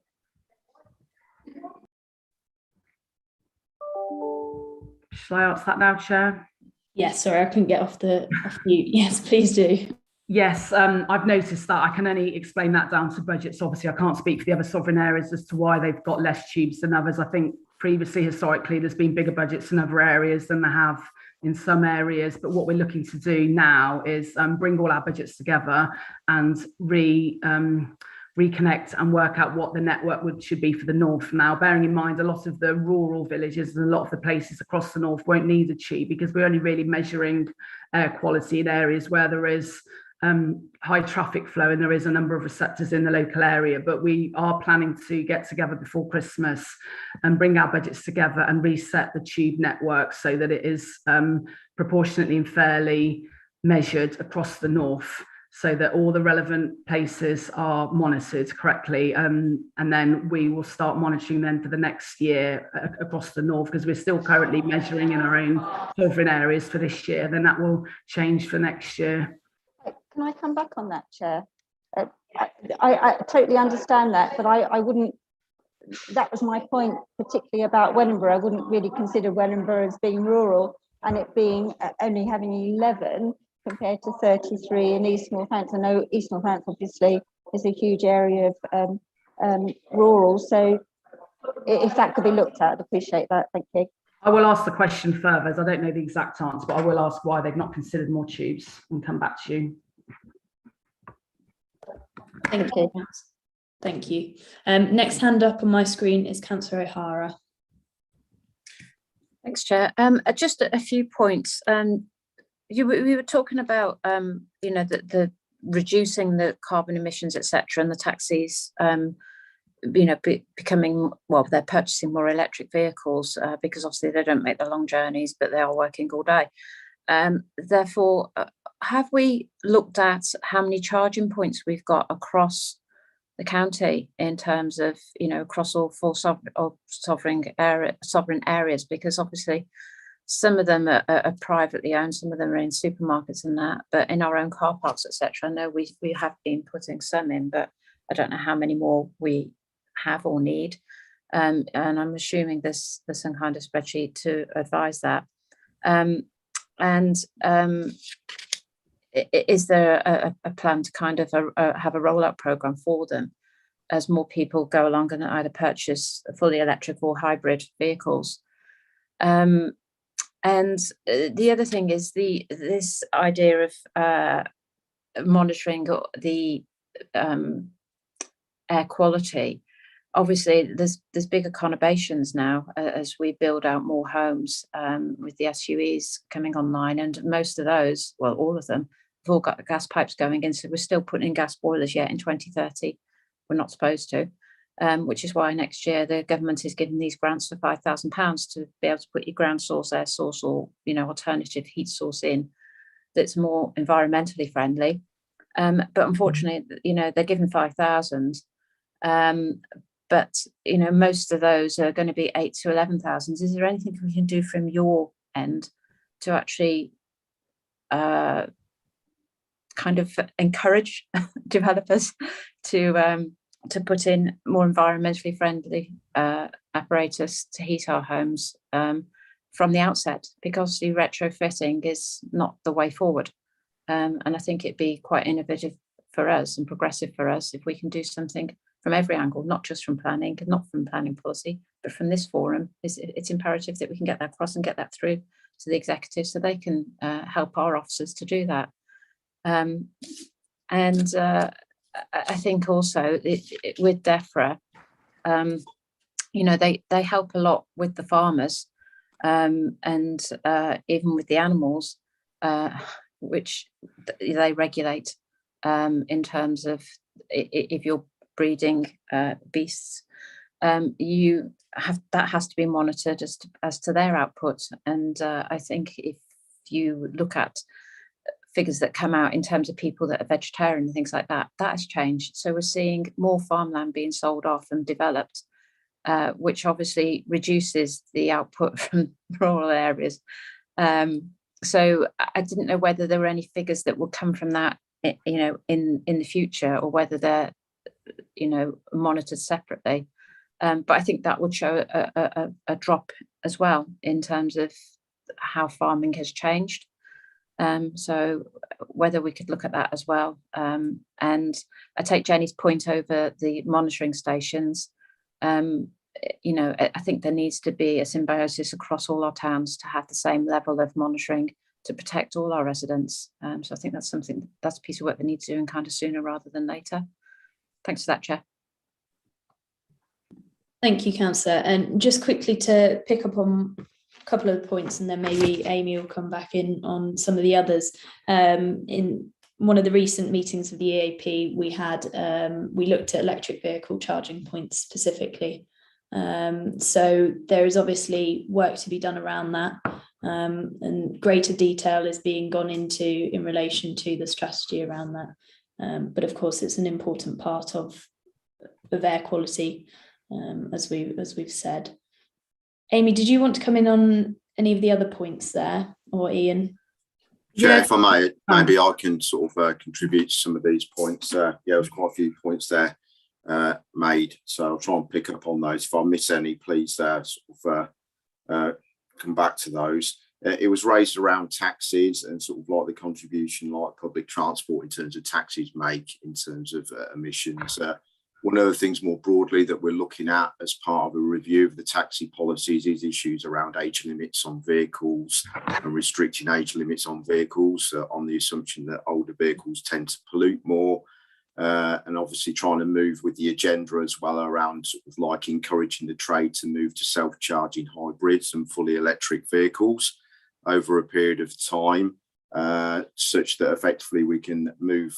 [SPEAKER 11] Shall I answer that now, Chair?
[SPEAKER 2] Yes, sorry, I couldn't get off mute. Yes, please do.
[SPEAKER 11] Yes, I've noticed that. I can only explain that down to budgets. Obviously, I can't speak for the other sovereign areas as to why they've got less tubes than others. I think previously, historically, there's been bigger budgets in other areas than there have in some areas. But what we're looking to do now is bring all our budgets together and reconnect and work out what the network should be for the north. Now, bearing in mind a lot of the rural villages and a lot of the places across the north won't need a tube, because we're only really measuring air quality in areas where there is high traffic flow and there is a number of receptors in the local area. But we are planning to get together before Christmas and bring our budgets together and reset the tube network so that it is proportionately and fairly measured across the north, so that all the relevant places are monitored correctly. And then we will start monitoring then for the next year across the north, because we're still currently measuring in our own sovereign areas for this year. Then that will change for next year.
[SPEAKER 12] Can I come back on that, Chair? I totally understand that, but I wouldn't, that was my point, particularly about Wellingborough. I wouldn't really consider Wellingborough as being rural, and it being only having 11 compared to 33 in East Northants. I know East Northants obviously is a huge area of rural, so if that could be looked at, I'd appreciate that. Thank you.
[SPEAKER 11] I will ask the question further, as I don't know the exact answer, but I will ask why they've not considered more tubes and come back to you.
[SPEAKER 2] Thank you. Thank you. Next hand up on my screen is Councillor O'Hara.
[SPEAKER 7] Thanks, Chair. Just a few points. We were talking about, the reducing the carbon emissions, etc., and the taxis, becoming, well, they're purchasing more electric vehicles because obviously they don't make the long journeys, but they are working all day. Therefore, have we looked at how many charging points we've got across the county in terms of, across all 4 sovereign areas? Because obviously some of them are privately owned, some of them are in supermarkets and that, but in our own car parks, etc. I know we have been putting some in, but I don't know how many more we have or need. And I'm assuming there's some kind of spreadsheet to advise that. Is there a plan to kind of have a rollout program for them as more people go along and either purchase fully electric or hybrid vehicles? And the other thing is this idea of monitoring the air quality. Obviously, there's bigger conurbations now as we build out more homes with the SUEs coming online, and most of those, well, all of them, have all got gas pipes going in. So we're still putting in gas boilers yet in 2030. We're not supposed to. which is why next year the government is giving these grants for £5,000 to be able to put your ground source, air source, or alternative heat source in that's more environmentally friendly. But unfortunately, they're given 5,000, but most of those are going to be 8 to 11,000. Is there anything we can do from your end to actually kind of encourage developers to put in more environmentally friendly apparatus to heat our homes from the outset? Because the retrofitting is not the way forward. And I think it'd be quite innovative for us and progressive for us if we can do something from every angle, not just from planning, not from planning policy, but from this forum. It's imperative that we can get that across and get that through to the executive so they can help our officers to do that. I think also with DEFRA, they help a lot with the farmers and even with the animals, which they regulate in terms of if you're breeding beasts, that has to be monitored as to their output. And I think if you look at figures that come out in terms of people that are vegetarian and things like that, that has changed. So we're seeing more farmland being sold off and developed, which obviously reduces the output from rural areas. So I didn't know whether there were any figures that would come from that, in the future, or whether they're, monitored separately. But I think that would show a drop as well in terms of how farming has changed. So whether we could look at that as well. And I take Jenny's point over the monitoring stations. I think there needs to be a symbiosis across all our towns to have the same level of monitoring to protect all our residents. So I think that's a piece of work that needs doing kind of sooner rather than later. Thanks for that, Chair.
[SPEAKER 2] Thank you, Councillor. And just quickly to pick up on a couple of points, and then maybe Amy will come back in on some of the others. In one of the recent meetings of the EAP, we looked at electric vehicle charging points specifically. So there is obviously work to be done around that, and greater detail is being gone into in relation to the strategy around that. But of course, it's an important part of air quality, as we've said. Amy, did you want to come in on any of the other points there, or Ian?
[SPEAKER 10] Yeah, if I may, maybe I can sort of contribute to some of these points. There's quite a few points there made, so I'll try and pick up on those. If I miss any, please come back to those. It was raised around taxis and sort of like the contribution like public transport in terms of taxis make in terms of emissions. One of the things more broadly that we're looking at as part of a review of the taxi policies is issues around age limits on vehicles and restricting age limits on vehicles on the assumption that older vehicles tend to pollute more. And obviously trying to move with the agenda as well around sort of like encouraging the trade to move to self-charging hybrids and fully electric vehicles over a period of time, such that effectively we can move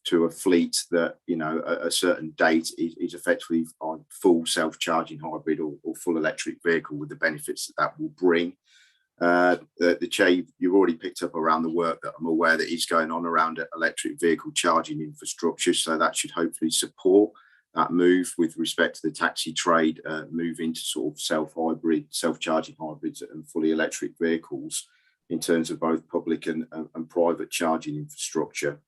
[SPEAKER 10] to a fleet that, at a certain date is effectively on full self-charging hybrid or full electric vehicle with the benefits that will bring. The chair, you've already picked up around the work that I'm aware that is going on around electric vehicle charging infrastructure, so that should hopefully support that move with respect to the taxi trade, move into sort of self-charging hybrids and fully electric vehicles in terms of both public and private charging infrastructure.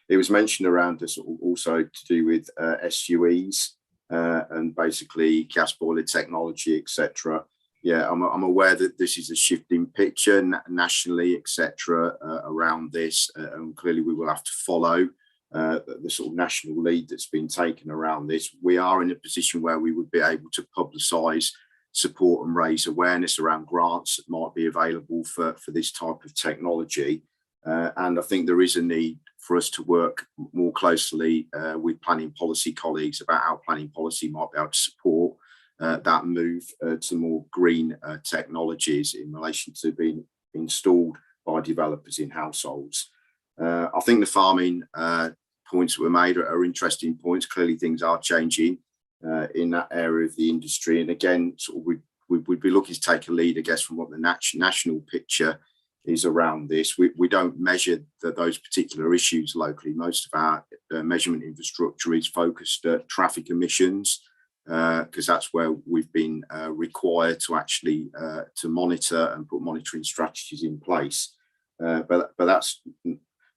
[SPEAKER 10] It was mentioned around this also to do with SUEs and basically gas boiler technology, etc. Yeah, I'm aware that this is a shifting picture nationally, etc. Around this, and clearly we will have to follow the sort of national lead that's been taken around this. We are in a position where we would be able to publicise, support and raise awareness around grants that might be available for this type of technology. And I think there is a need for us to work more closely with planning policy colleagues about how planning policy might be able to support that move to more green technologies in relation to being installed by developers in households. I think the farming points that were made are interesting points. Clearly, things are changing in that area of the industry. And again, sort of we'd be looking to take a lead, I guess, from what the national picture is around this. We don't measure those particular issues locally. Most of our measurement infrastructure is focused at traffic emissions, because that's where we've been required to actually to monitor and put monitoring strategies in place. But that's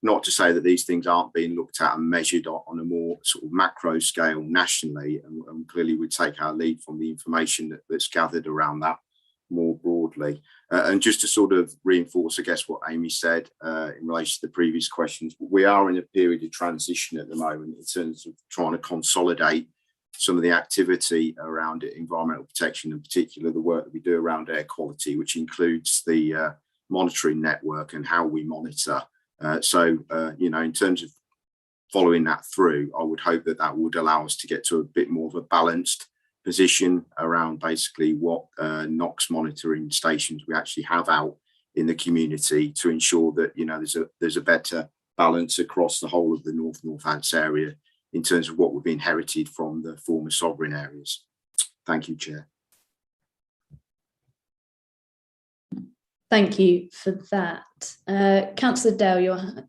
[SPEAKER 10] not to say that these things aren't being looked at and measured on a more sort of macro scale nationally, and clearly we take our lead from the information that's gathered around that more broadly. And just to sort of reinforce, I guess, what Amy said in relation to the previous questions, we are in a period of transition at the moment in terms of trying to consolidate some of the activity around environmental protection, in particular the work that we do around air quality, which includes the monitoring network and how we monitor. You know, in terms of following that through, I would hope that that would allow us to get to a bit more of a balanced position around basically what NOx monitoring stations we actually have out in the community to ensure that, you know, there's a better balance across the whole of the Northants area in terms of what we've inherited from the former sovereign areas. Thank you, Chair.
[SPEAKER 2] Thank you for that. Councillor Dale,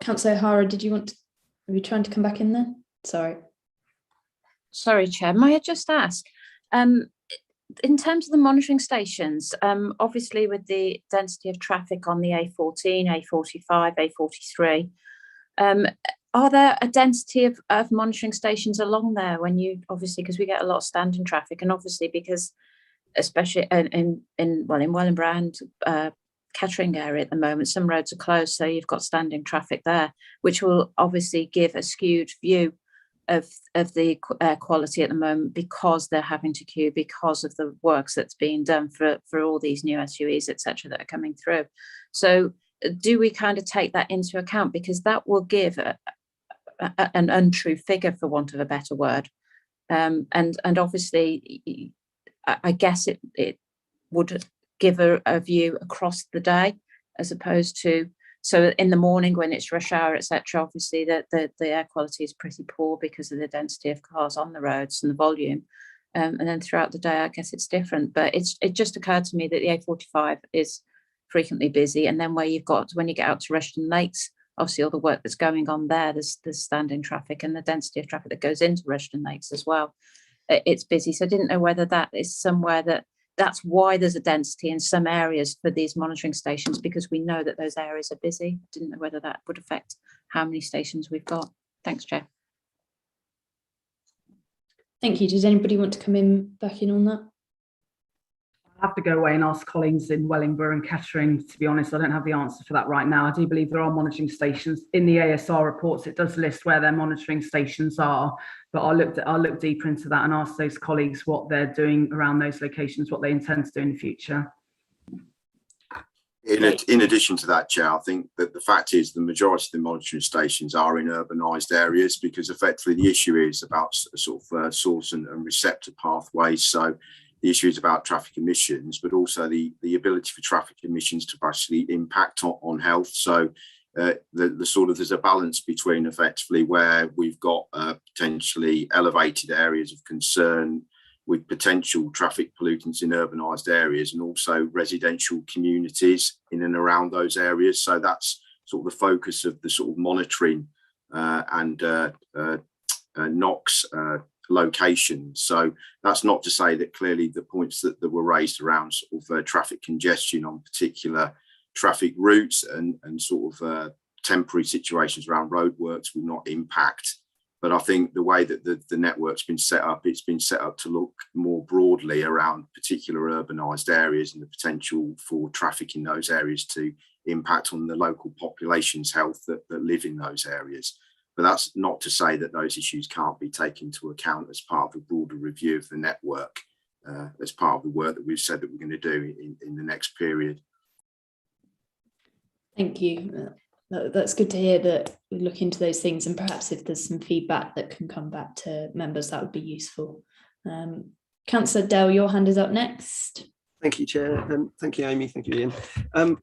[SPEAKER 2] Councillor O'Hara, are you trying to come back in there?
[SPEAKER 7] Sorry, Chair. May I just ask, in terms of the monitoring stations, obviously with the density of traffic on the A14, A45, A43, are there a density of monitoring stations along there when you, obviously, because we get a lot of standing traffic, and obviously because, especially in Wellingborough and Kettering area at the moment, some roads are closed, so you've got standing traffic there, which will obviously give a skewed view of the air quality at the moment, because they're having to queue because of the works that's being done for all these new SUVs, etc., that are coming through. So do we kind of take that into account, because that will give an untrue figure, for want of a better word, and obviously I guess it would give a view across the day, as opposed to, so in the morning when it's rush hour, etc., obviously the air quality is pretty poor because of the density of cars on the roads and the volume. And then throughout the day, I guess it's different. But it just occurred to me that the A45 is frequently busy. And then when you get out to Rushden Lakes, obviously all the work that's going on there, there's standing traffic, and the density of traffic that goes into Rushden Lakes as well. It's busy. So I didn't know whether that is somewhere that's why there's a density in some areas for these monitoring stations, because we know that those areas are busy. I didn't know whether that would affect how many stations we've got. Thanks, Chair.
[SPEAKER 2] Thank you. Does anybody want to come back in on that?
[SPEAKER 11] I'll have to go away and ask colleagues in Wellingborough and Kettering. To be honest, I don't have the answer for that right now. I do believe there are monitoring stations in the ASR reports. It does list where their monitoring stations are, but I'll look deeper into that and ask those colleagues what they're doing around those locations, what they intend to do in the future.
[SPEAKER 10] In addition to that, Chair, I think that the fact is the majority of the monitoring stations are in urbanised areas, because effectively the issue is about sort of source and receptor pathways. So the issue is about traffic emissions, but also the ability for traffic emissions to actually impact on health. So there's a balance between effectively where we've got potentially elevated areas of concern with potential traffic pollutants in urbanised areas, and also residential communities in and around those areas. So that's sort of the focus of the sort of monitoring and NOx locations. So that's not to say that clearly the points that were raised around sort of traffic congestion on particular traffic routes and sort of temporary situations around roadworks will not impact. But I think the way that the network's been set up, it's been set up to look more broadly around particular urbanised areas and the potential for traffic in those areas to impact on the local population's health that live in those areas. But that's not to say that those issues can't be taken into account as part of a broader review of the network, as part of the work that we've said that we're going to do in the next period.
[SPEAKER 2] Thank you. That's good to hear that we look into those things, and perhaps if there's some feedback that can come back to members, that would be useful. Councillor Dell, your hand is up next.
[SPEAKER 6] Thank you, Chair. Thank you, Amy. Thank you, Ian.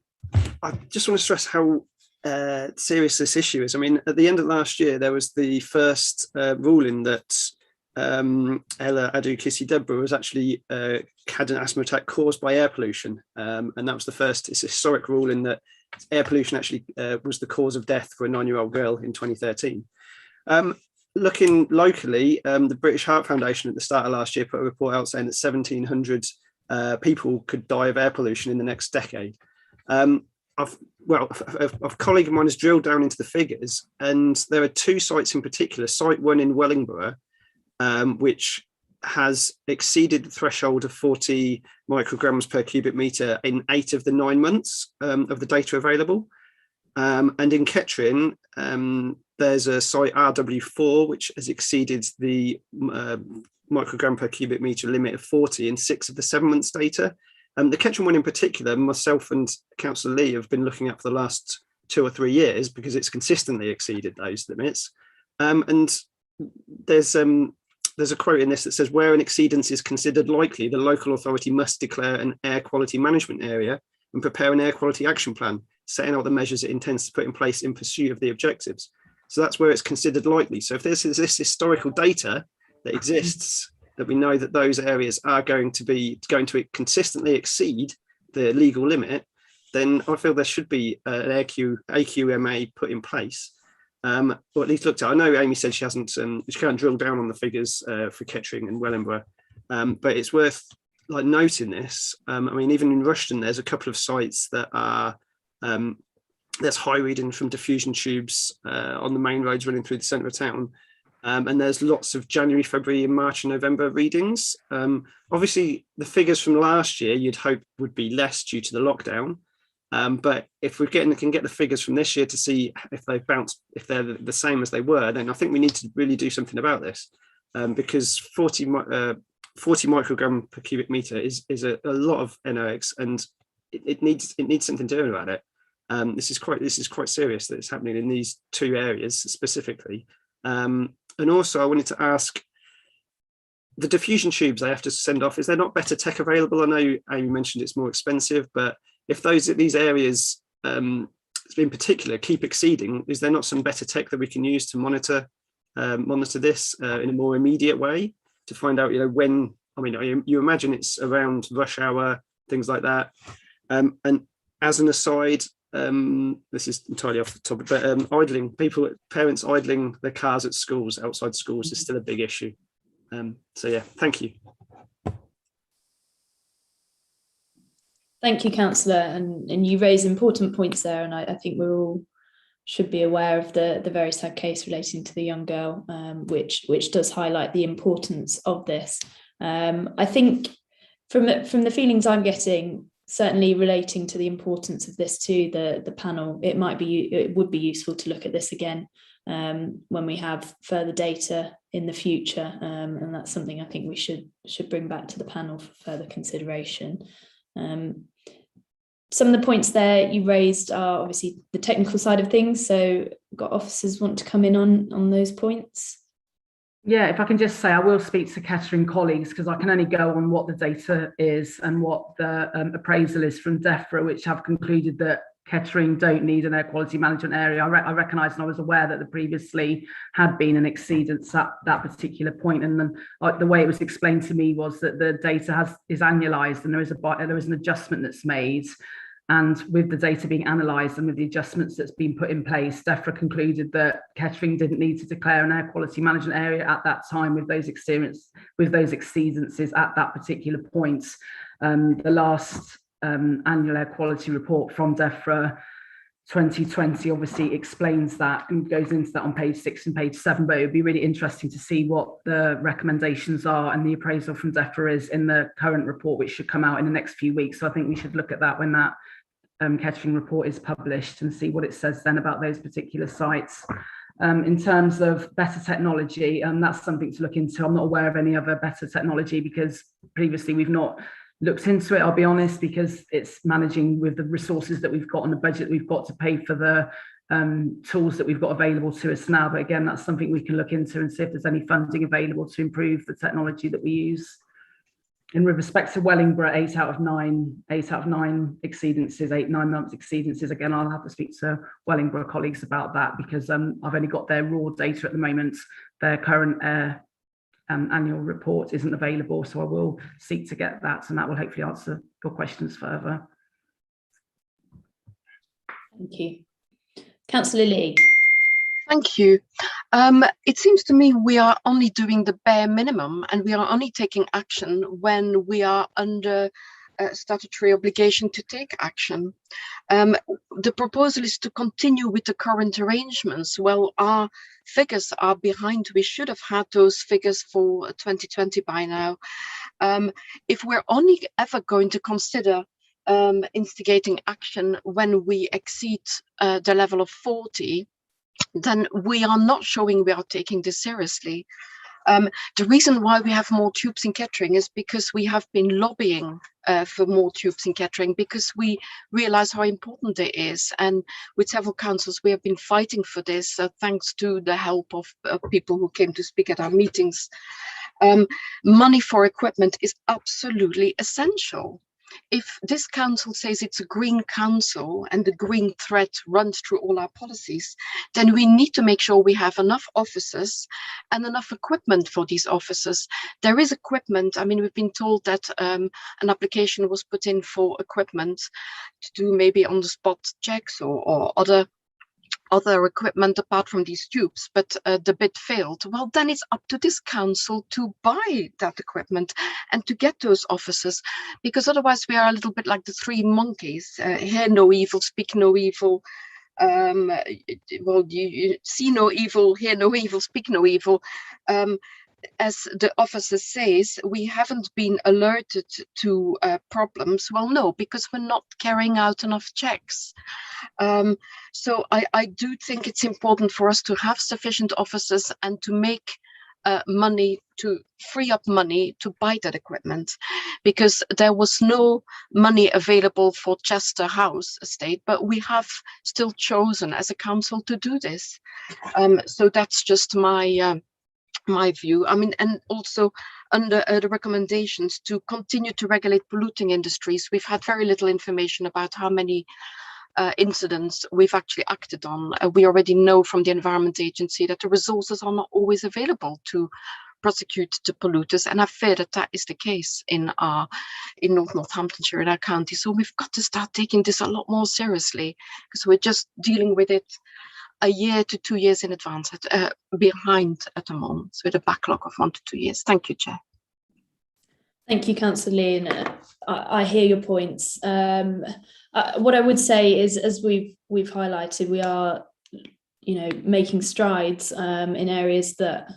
[SPEAKER 6] I just want to stress how serious this issue is. I mean, at the end of last year, there was the first ruling that Ella Adu Deborah was actually had an asthma attack caused by air pollution. And that was the first, it's a historic ruling that air pollution actually was the cause of death for a 9-year-old girl in 2013. Looking locally, the British Heart Foundation at the start of last year put a report out saying that 1,700 people could die of air pollution in the next decade. A colleague of mine has drilled down into the figures, and there are 2 sites in particular, site 1 in Wellingborough, which has exceeded the threshold of 40 micrograms per cubic metre in 8 of the 9 months of the data available. And in Kettering, there's a site RW4, which has exceeded the microgram per cubic metre limit of 40 in 6 of the 7 months data. The Kettering one in particular, myself and Councillor Lee have been looking at for the last 2 or 3 years because it's consistently exceeded those limits. And there's a quote in this that says, where an exceedance is considered likely, the local authority must declare an air quality management area and prepare an air quality action plan, setting out the measures it intends to put in place in pursuit of the objectives. So that's where it's considered likely. So if there's this historical data that exists, that we know that those areas are going to consistently exceed the legal limit, then I feel there should be an AQMA put in place, or at least looked at. I know Amy said she can't drill down on the figures for Kettering and Wellingborough, but it's worth noting this. I mean, even in Rushden, there's a couple of sites that are there's high reading from diffusion tubes on the main roads running through the centre of town. And there's lots of January, February, and March and November readings. Obviously, the figures from last year you'd hope would be less due to the lockdown. But if we can get the figures from this year to see if they've bounced, if they're the same as they were, then I think we need to really do something about this, because 40 microgram per cubic meter is a lot of NOx, and it needs something doing about it. This is quite serious that it's happening in these 2 areas specifically. And also I wanted to ask, the diffusion tubes they have to send off, is there not better tech available? I know Amy mentioned it's more expensive, but if these areas in particular keep exceeding, is there not some better tech that we can use to monitor this in a more immediate way to find out, when? I mean, you imagine it's around rush hour, things like that. And as an aside, this is entirely off the topic, but parents idling their cars at schools, outside schools, is still a big issue. So yeah, thank you.
[SPEAKER 2] Thank you, Councillor, and you raise important points there, and I think we all should be aware of the very sad case relating to the young girl, which does highlight the importance of this. I think from the feelings I'm getting, certainly relating to the importance of this to the panel, it would be useful to look at this again when we have further data in the future, and that's something I think we should bring back to the panel for further consideration. Some of the points there you raised are obviously the technical side of things, so got officers want to come in on those points.
[SPEAKER 11] Yeah, if I can just say, I will speak to Kettering colleagues because I can only go on what the data is and what the appraisal is from DEFRA, which have concluded that Kettering don't need an air quality management area. I recognise and I was aware that there previously had been an exceedance at that particular point, and then the way it was explained to me was that the data is annualised and there is an adjustment that's made. And with the data being analysed and with the adjustments that's been put in place, DEFRA concluded that Kettering didn't need to declare an air quality management area at that time with those exceedances at that particular point. The last annual air quality report from DEFRA 2020 obviously explains that and goes into that on page 6 and page 7, but it would be really interesting to see what the recommendations are and the appraisal from DEFRA is in the current report, which should come out in the next few weeks. So I think we should look at that when that Kettering report is published and see what it says then about those particular sites. In terms of better technology, that's something to look into. I'm not aware of any other better technology because previously we've not looked into it, I'll be honest, because it's managing with the resources that we've got on the budget we've got to pay for the tools that we've got available to us now. But again, that's something we can look into and see if there's any funding available to improve the technology that we use. in respect to Wellingborough, 8 out of 9 exceedances, 9 months exceedances. Again, I'll have to speak to Wellingborough colleagues about that, because I've only got their raw data at the moment. Their current annual report isn't available, so I will seek to get that, and that will hopefully answer your questions further.
[SPEAKER 2] Thank you. Councillor Lee.
[SPEAKER 4] Thank you. It seems to me we are only doing the bare minimum, and we are only taking action when we are under statutory obligation to take action. The proposal is to continue with the current arrangements. Well, our figures are behind. We should have had those figures for 2020 by now. If we're only ever going to consider instigating action when we exceed the level of 40, then we are not showing we are taking this seriously. The reason why we have more tubes in Kettering is because we have been lobbying for more tubes in Kettering, because we realize how important it is. And with several councils, we have been fighting for this, thanks to the help of people who came to speak at our meetings. Money for equipment is absolutely essential. If this council says it's a green council and the green thread runs through all our policies, then we need to make sure we have enough officers and enough equipment for these officers. There is equipment. I mean, we've been told that an application was put in for equipment to do maybe on the spot checks or other equipment apart from these tubes, but the bid failed. Well, then it's up to this council to buy that equipment and to get those officers, because otherwise we are a little bit like the three monkeys. Hear no evil, speak no evil. Well, you see no evil, hear no evil, speak no evil. As the officer says, we haven't been alerted to problems. Well, no, because we're not carrying out enough checks. So I do think it's important for us to have sufficient officers and to make money, to free up money to buy that equipment, because there was no money available for Chester House estate, but we have still chosen as a council to do this. So that's just my view. I mean, and also under the recommendations to continue to regulate polluting industries, we've had very little information about how many incidents we've actually acted on. We already know from the Environment Agency that the resources are not always available to prosecute the polluters, and I fear that that is the case in North Northamptonshire, in our county. So we've got to start taking this a lot more seriously, because we're just dealing with it a year to 2 years in advance, behind at the moment, so with a backlog of 1 to 2 years. Thank you, Chair.
[SPEAKER 2] Thank you, Councillor Lee, and I hear your points. What I would say is, as we've highlighted, we are, making strides in areas that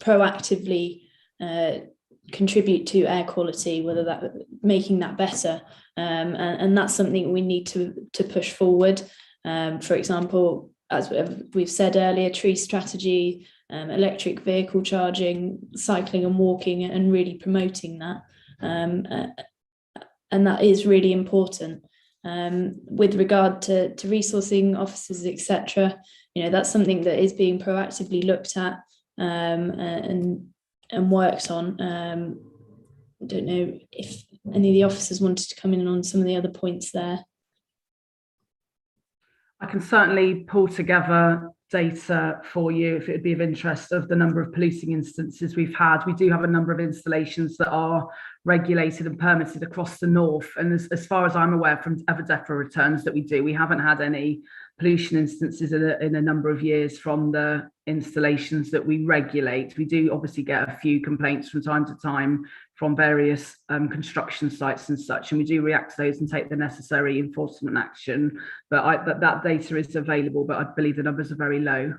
[SPEAKER 2] proactively contribute to air quality, whether that making that better, and that's something we need to push forward. For example, as we've said earlier, tree strategy, electric vehicle charging, cycling and walking, and really promoting that. And that is really important. With regard to resourcing officers, etc., that's something that is being proactively looked at and worked on. I don't know if any of the officers wanted to come in on some of the other points there.
[SPEAKER 11] I can certainly pull together data for you if it would be of interest, of the number of policing instances we've had. We do have a number of installations that are regulated and permitted across the north, and as far as I'm aware from other DEFRA returns that we do, we haven't had any pollution instances in a number of years from the installations that we regulate. We do obviously get a few complaints from time to time from various construction sites and such, and we do react to those and take the necessary enforcement action. But that data is available, but I believe the numbers are very low.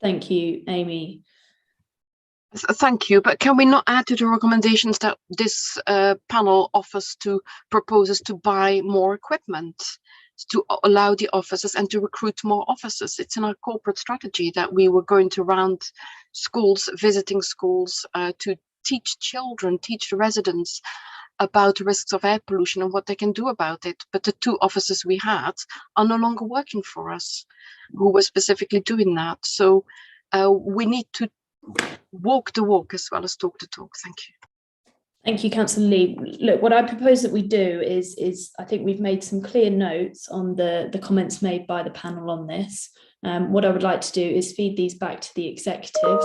[SPEAKER 2] Thank you, Amy.
[SPEAKER 4] Thank you, but can we not add to the recommendations that this panel proposes to buy more equipment, to allow the officers and to recruit more officers? It's in our corporate strategy that we were going to round schools, visiting schools, to teach children, teach the residents about the risks of air pollution and what they can do about it. But the 2 officers we had are no longer working for us, who were specifically doing that. So we need to walk the walk as well as talk the talk. Thank you.
[SPEAKER 2] Thank you, Councillor Lee. Look, what I propose that we do is I think we've made some clear notes on the comments made by the panel on this. What I would like to do is feed these back to the executive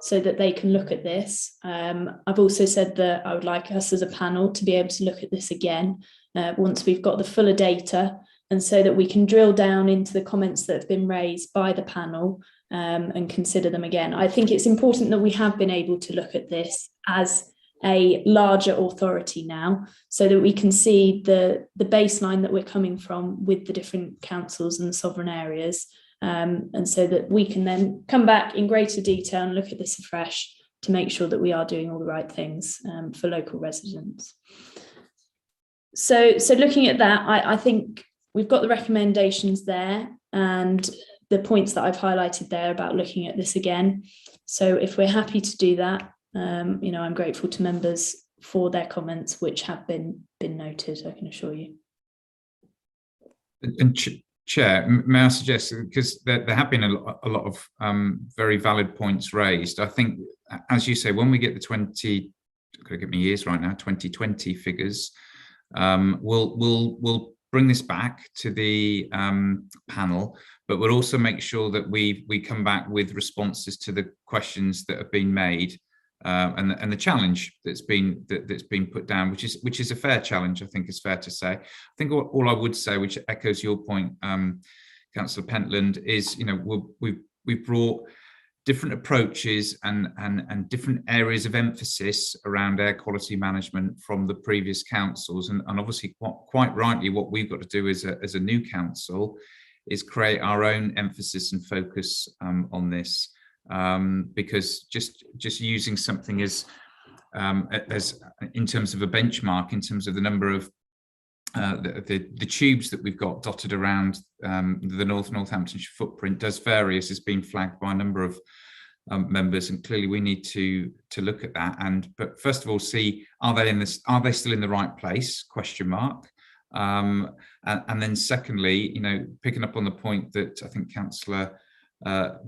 [SPEAKER 2] so that they can look at this. I've also said that I would like us as a panel to be able to look at this again once we've got the fuller data, and so that we can drill down into the comments that have been raised by the panel and consider them again. I think it's important that we have been able to look at this as a larger authority now, so that we can see the baseline that we're coming from with the different councils and the sovereign areas, and so that we can then come back in greater detail and look at this afresh to make sure that we are doing all the right things for local residents. So looking at that, I think we've got the recommendations there and the points that I've highlighted there about looking at this again. So if we're happy to do that, I'm grateful to members for their comments, which have been noted, I can assure you.
[SPEAKER 8] And Chair, may I suggest, because there have been a lot of very valid points raised. I think, as you say, when we get the 2020 figures, we'll bring this back to the panel, but we'll also make sure that we come back with responses to the questions that have been made. And the challenge that's been put down, which is a fair challenge, I think is fair to say. I think all I would say, which echoes your point, Councillor Pentland, is we've brought different approaches and different areas of emphasis around air quality management from the previous councils, and obviously quite rightly, what we've got to do as a new council is create our own emphasis and focus on this. Because just using something as in terms of a benchmark, in terms of the number of the tubes that we've got dotted around the Northamptonshire footprint does vary, as has been flagged by a number of members, and clearly we need to look at that. But first of all, see, are they still in the right place? Question mark. And then secondly, picking up on the point that I think Councillor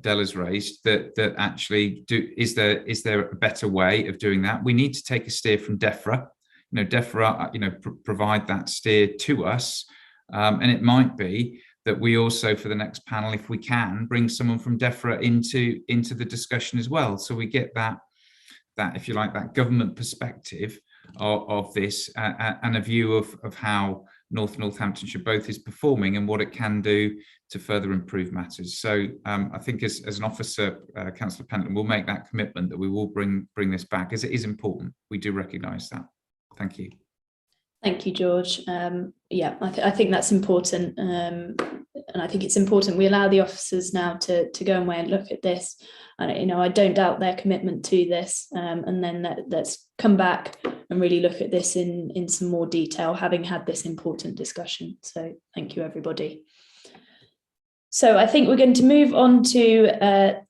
[SPEAKER 8] Della's raised, that actually is there a better way of doing that? We need to take a steer from DEFRA. DEFRA, provide that steer to us, and it might be that we also, for the next panel, if we can, bring someone from DEFRA into the discussion as well, so we get that if you like, that government perspective of this and a view of how Northamptonshire both is performing and what it can do to further improve matters. So I think as an officer, Councillor Pentland, will make that commitment that we will bring this back, as it is important. We do recognise that. Thank you.
[SPEAKER 2] Thank you, George. I think that's important, and I think it's important we allow the officers now to go away and look at this. And I don't doubt their commitment to this, and then let's come back and really look at this in some more detail, having had this important discussion. So thank you, everybody. So I think we're going to move on to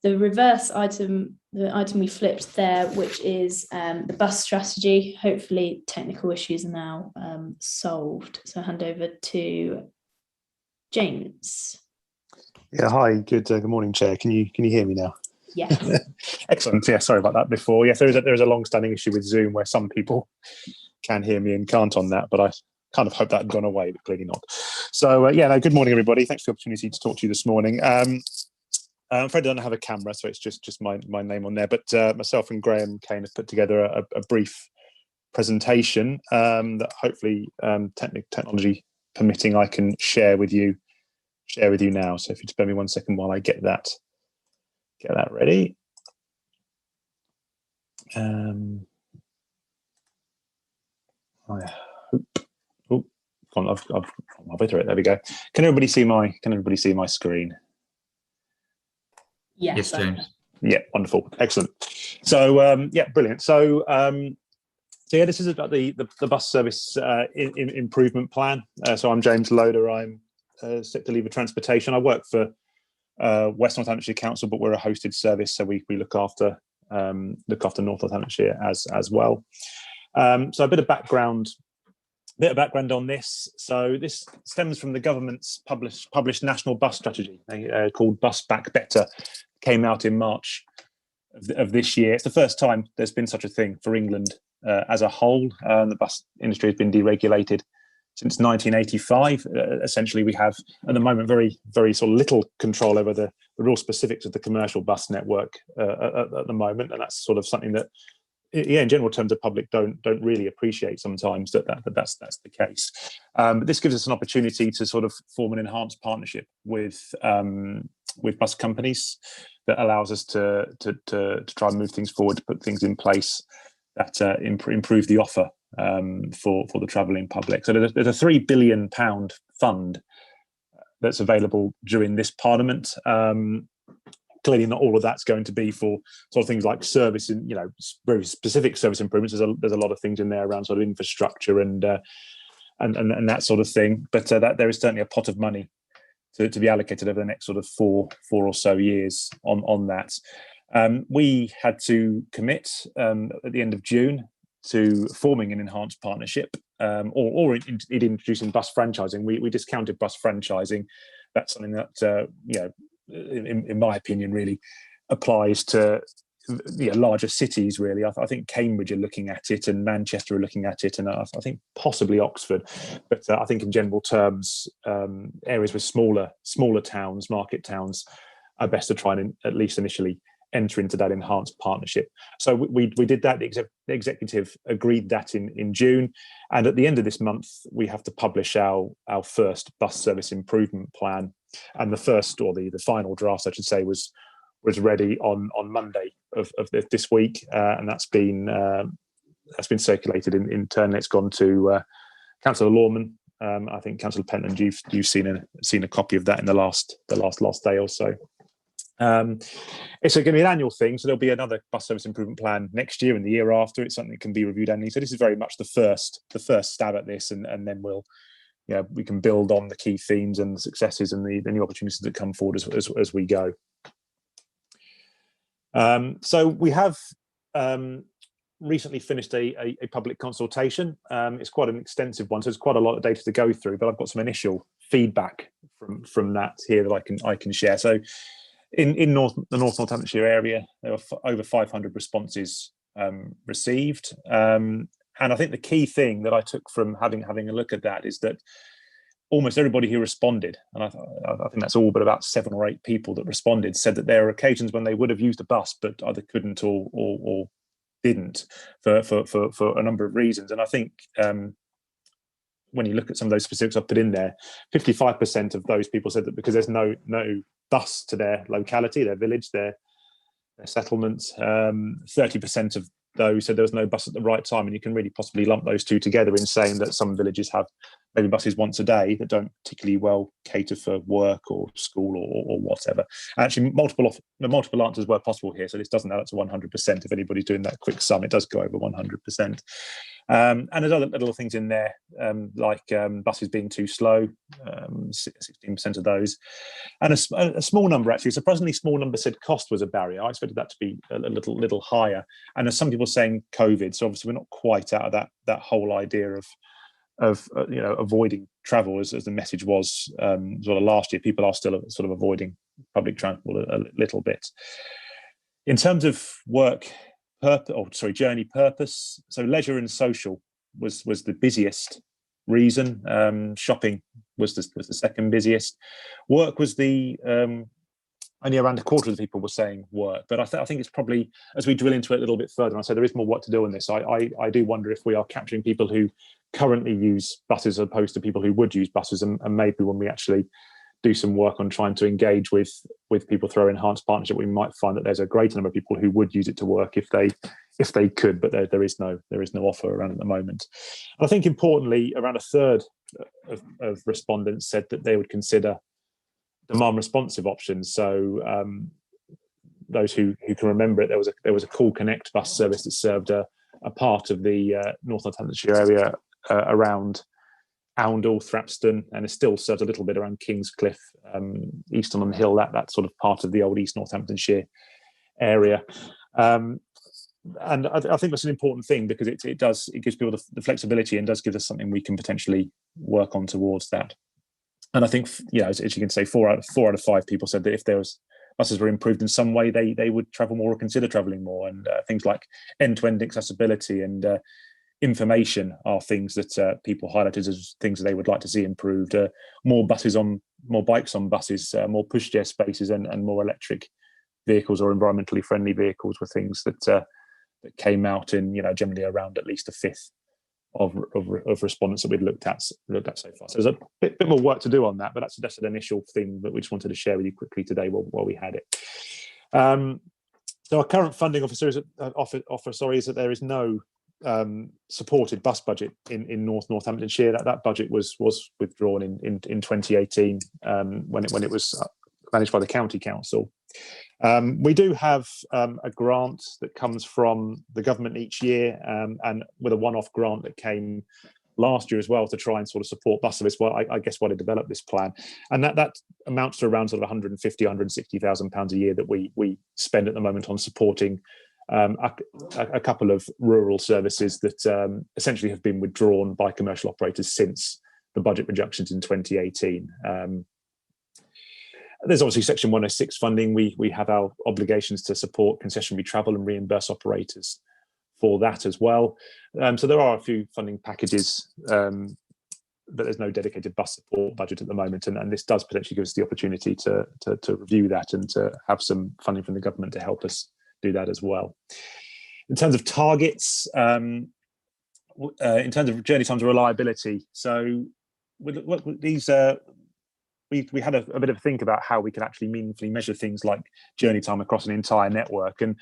[SPEAKER 2] the reverse item, the item we flipped there, which is the bus strategy. Hopefully technical issues are now solved. So I'll hand over to James.
[SPEAKER 13] Yeah, hi, good morning, Chair. Can you hear me now?
[SPEAKER 2] Yeah.
[SPEAKER 13] Excellent. Yeah, sorry about that before. Yes, there is a long-standing issue with Zoom where some people can hear me and can't on that, but I kind of hope that had gone away, but clearly not. So good morning, everybody. Thanks for the opportunity to talk to you this morning. I'm afraid I don't have a camera, so it's just my name on there, but myself and Graham Kane have put together a brief presentation that hopefully technology permitting I can share with you now. So if you just bear me 1 second while I get that ready. I hope. I'll better it. There we go. Can everybody see my screen?
[SPEAKER 2] Yes,
[SPEAKER 8] James.
[SPEAKER 13] Yeah, wonderful, excellent. So brilliant. So this is about the bus service improvement plan. So I'm James Loader. I'm sector leader transportation. I work for West Northamptonshire Council, but we're a hosted service, so we look after North Northamptonshire as well. So a bit of background on this. So this stems from the government's published national bus strategy called Bus Back Better. Came out in March of this year. It's the first time there's been such a thing for England as a whole. The bus industry has been deregulated since 1985. Essentially, we have at the moment very, very sort of little control over the real specifics of the commercial bus network at the moment, and that's sort of something that, yeah, in general terms, the public don't really appreciate sometimes that's the case. But this gives us an opportunity to sort of form an enhanced partnership with bus companies that allows us to try and move things forward, to put things in place that improve the offer for the travelling public. So there's a £3 billion fund that's available during this Parliament. Clearly, not all of that's going to be for sort of things like service, and very specific service improvements. There's a lot of things in there around sort of infrastructure and that sort of thing. But that there is certainly a pot of money to be allocated over the next sort of four or so years on that. We had to commit at the end of June to forming an enhanced partnership, or introducing bus franchising. We discounted bus franchising. That's something that in my opinion, really applies to larger cities. Really, I think Cambridge are looking at it, and Manchester are looking at it, and I think possibly Oxford. But I think in general terms, areas with smaller towns, market towns, are best to try and at least initially enter into that enhanced partnership. So we did that. The executive agreed that in June, and at the end of this month, we have to publish our first bus service improvement plan. And the first, or the final draft, I should say, was ready on Monday of this week, and that's been circulated internally. It's gone to Councillor Lawman. I think Councillor Pentland, you've seen a copy of that in the last day or so. It's going to be an annual thing, so there'll be another bus service improvement plan next year and the year after. It's something that can be reviewed annually. So this is very much the first stab at this, and then we can build on the key themes and the successes and the new opportunities that come forward as we go. So we have recently finished a public consultation. It's quite an extensive one, so there's quite a lot of data to go through, but I've got some initial feedback from that here that I can share. So in the North Northamptonshire area, there were over 500 responses received. And I think the key thing that I took from having a look at that is that almost everybody who responded, and I think that's all but about 7 or 8 people that responded, said that there are occasions when they would have used a bus but either couldn't or didn't for a number of reasons. And I think when you look at some of those specifics I've put in there, 55% of those people said that because there's no bus to their locality, their village, their settlement, 30% of those said there was no bus at the right time. And you can really possibly lump those two together in saying that some villages have maybe buses once a day that don't particularly well cater for work or school or whatever. Actually, multiple answers were possible here, so this doesn't add up to 100%. If anybody's doing that quick sum, it does go over 100%. And there's other little things in there, like buses being too slow, 16% of those. And a small number, actually, a surprisingly small number, said cost was a barrier. I expected that to be a little higher. And there's some people saying COVID, so obviously we're not quite out of that whole idea of avoiding travel as the message was sort of last year. People are still sort of avoiding public transport a little bit. In terms of journey purpose, so leisure and social was the busiest reason. Shopping was the second busiest. Work was the only around a quarter of the people were saying work, but I think it's probably, as we drill into it a little bit further, and I say there is more work to do on this, I do wonder if we are capturing people who currently use buses as opposed to people who would use buses, and maybe when we actually do some work on trying to engage with people through enhanced partnership, we might find that there's a greater number of people who would use it to work if they could, but there is no offer around at the moment. And I think importantly, around a third of respondents said that they would consider demand responsive options. So those who can remember it, there was a Call Connect bus service that served a part of the North Northamptonshire area around Oundle, Thrapston, and it still serves a little bit around Kingscliff, Easton on Hill, that sort of part of the old East Northamptonshire area. And I think that's an important thing, because it gives people the flexibility and does give us something we can potentially work on towards that. And I think, as you can say, 4 out of 5 people said that if there was buses were improved in some way, they would travel more or consider travelling more. And things like end-to-end accessibility and information are things that people highlighted as things that they would like to see improved. More bikes on buses, more pushchair spaces, and more electric vehicles or environmentally friendly vehicles were things that came out in, generally around at least a fifth of respondents that we'd looked at so far. So there's a bit more work to do on that, but that's an initial thing that we just wanted to share with you quickly today while we had it. So our current funding offer is that there is no supported bus budget in Northamptonshire. That budget was withdrawn in 2018 when it was managed by the county council. We do have a grant that comes from the government each year, and with a one-off grant that came last year as well to try and sort of support bus service. Well, I guess why they developed this plan, and that amounts to around sort of 160,000 pounds a year that we spend at the moment on supporting a couple of rural services that essentially have been withdrawn by commercial operators since the budget reductions in 2018. There's obviously Section 106 funding. We have our obligations to support concessionary travel and reimburse operators for that as well. So there are a few funding packages, but there's no dedicated bus support budget at the moment. And this does potentially give us the opportunity to review that and to have some funding from the government to help us do that as well. In terms of targets, in terms of journey times and reliability, so these we had a bit of a think about how we could actually meaningfully measure things like journey time across an entire network, and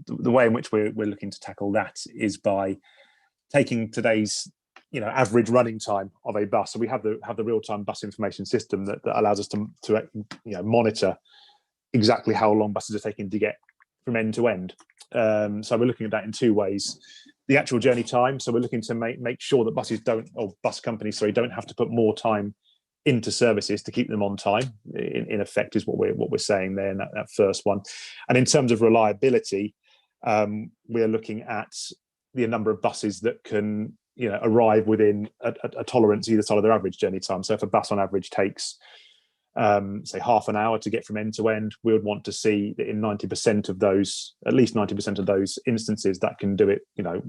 [SPEAKER 13] the way in which we're looking to tackle that is by taking today's average running time of a bus. So we have the real-time bus information system that allows us to monitor exactly how long buses are taking to get from end to end. So we're looking at that in two ways: the actual journey time. So we're looking to make sure that bus companies don't have to put more time into services to keep them on time. In effect, is what we're saying there in that first one. And in terms of reliability, we're looking at the number of buses that can arrive within a tolerance either side of their average journey time. So if a bus on average takes say half an hour to get from end to end, we would want to see that in 90% of those, at least 90% of those instances, that can do it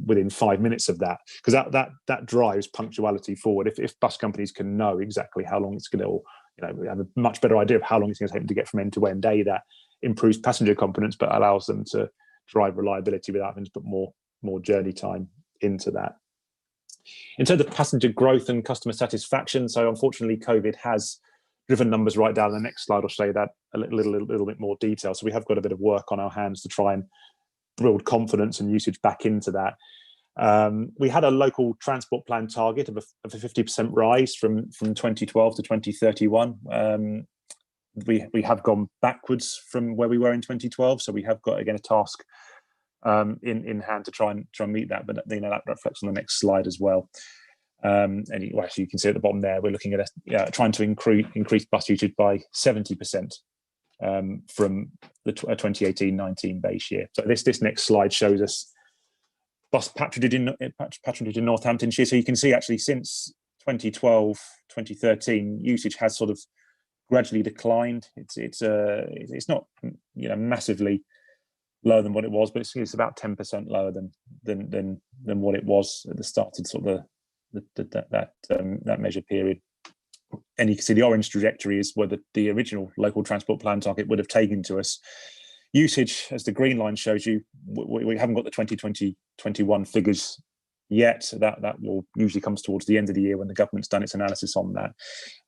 [SPEAKER 13] within 5 minutes of that, because that drives punctuality forward. If bus companies can know exactly how long it's going to, have a much better idea of how long it's going to take them to get from end to end, that improves passenger confidence but allows them to drive reliability without having to put more journey time into that. In terms of passenger growth and customer satisfaction, so unfortunately COVID has driven numbers right down. The next slide will show you that a little bit more detail. So we have got a bit of work on our hands to try and build confidence and usage back into that. We had a local transport plan target of a 50% rise from 2012 to 2031. We have gone backwards from where we were in 2012, so we have got again a task in hand to try and meet that. But that reflects on the next slide as well. Actually, you can see at the bottom there, we're looking at trying to increase bus usage by 70% from the 2018-19 base year. So this next slide shows us bus patronage in Northamptonshire. So you can see actually since 2012, 2013, usage has sort of gradually declined. It's not massively lower than what it was, but it's about 10% lower than what it was at the start of sort of that measure period. And you can see the orange trajectory is where the original local transport plan target would have taken to us. Usage, as the green line shows you, we haven't got the 2020-21 figures yet. That will usually comes towards the end of the year when the government's done its analysis on that.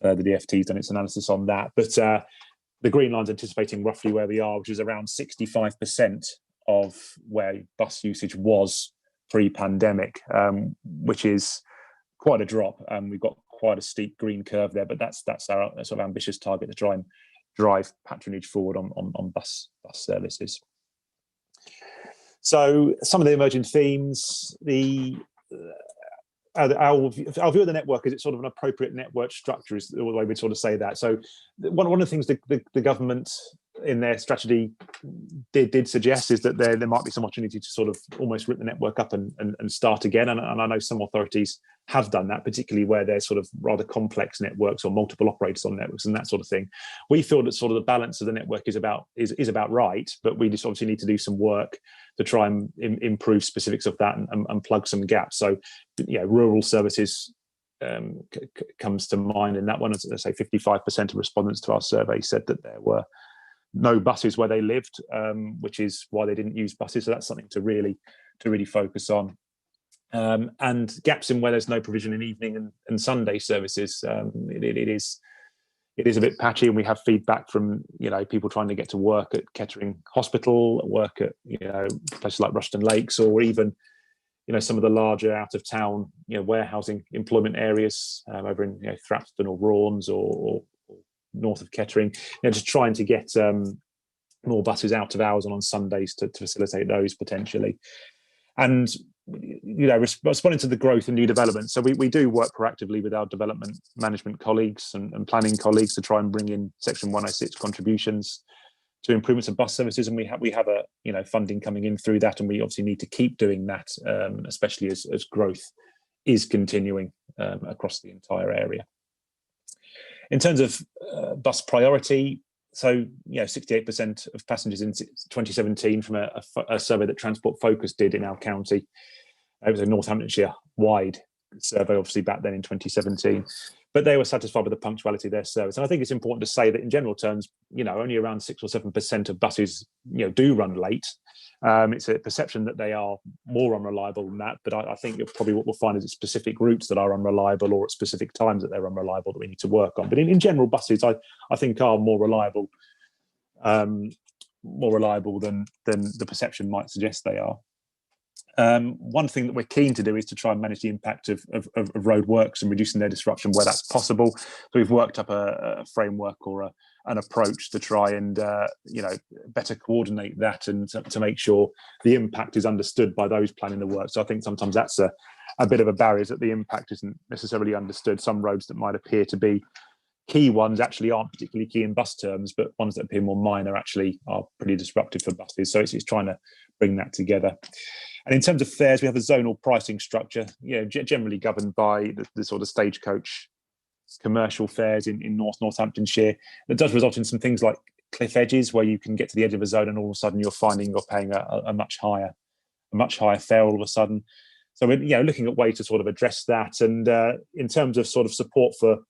[SPEAKER 13] The DfT's done its analysis on that. But the green line's anticipating roughly where we are, which is around 65% of where bus usage was pre-pandemic, which is quite a drop. We've got quite a steep green curve there, but that's our sort of ambitious target to try and drive patronage forward on bus services. So some of the emerging themes, our view of the network is it's sort of an appropriate network structure is the way we'd sort of say that. So one of the things the government in their strategy did suggest is that there might be some opportunity to sort of almost rip the network up and start again. And I know some authorities have done that, particularly where there's sort of rather complex networks or multiple operators on networks and that sort of thing. We feel that sort of the balance of the network is about right, but we just obviously need to do some work to try and improve specifics of that and plug some gaps. So, rural services comes to mind in that one. As I say, 55% of respondents to our survey said that there were no buses where they lived, which is why they didn't use buses. So that's something to really focus on. And gaps in where there's no provision in evening and Sunday services. It is a bit patchy, and we have feedback from people trying to get to work at Kettering Hospital, work at places like Rushton Lakes, or even some of the larger out of town warehousing employment areas over in Thrapston or Rawns or north of Kettering. Just trying to get more buses out of hours and on Sundays to facilitate those potentially. And responding to the growth and new development. So we do work proactively with our development management colleagues and planning colleagues to try and bring in Section 106 contributions to improvements of bus services, and we have a funding coming in through that, and we obviously need to keep doing that, especially as growth is continuing across the entire area. In terms of bus priority, so 68% of passengers in 2017 from a survey that Transport Focus did in our county. It was a Northamptonshire wide survey, obviously back then in 2017, but they were satisfied with the punctuality of their service. And I think it's important to say that in general terms, only around 6 or 7% of buses do run late. It's a perception that they are more unreliable than that, but I think probably what we'll find is it's specific routes that are unreliable, or at specific times that they're unreliable, that we need to work on. But in general, buses I think are more reliable than the perception might suggest they are. One thing that we're keen to do is to try and manage the impact of road works and reducing their disruption where that's possible. So we've worked up a framework or an approach to try and better coordinate that, and to make sure the impact is understood by those planning the work. So I think sometimes that's a bit of a barrier, that the impact isn't necessarily understood. Some roads that might appear to be key ones actually aren't particularly key in bus terms, but ones that appear more minor actually are pretty disruptive for buses. So it's trying to bring that together. And in terms of fares, we have a zonal pricing structure, generally governed by the sort of stagecoach commercial fares in Northamptonshire. That does result in some things like cliff edges, where you can get to the edge of a zone and all of a sudden you're finding you're paying a much higher fare all of a sudden. So we're looking at ways to sort of address that. And in terms of sort of support for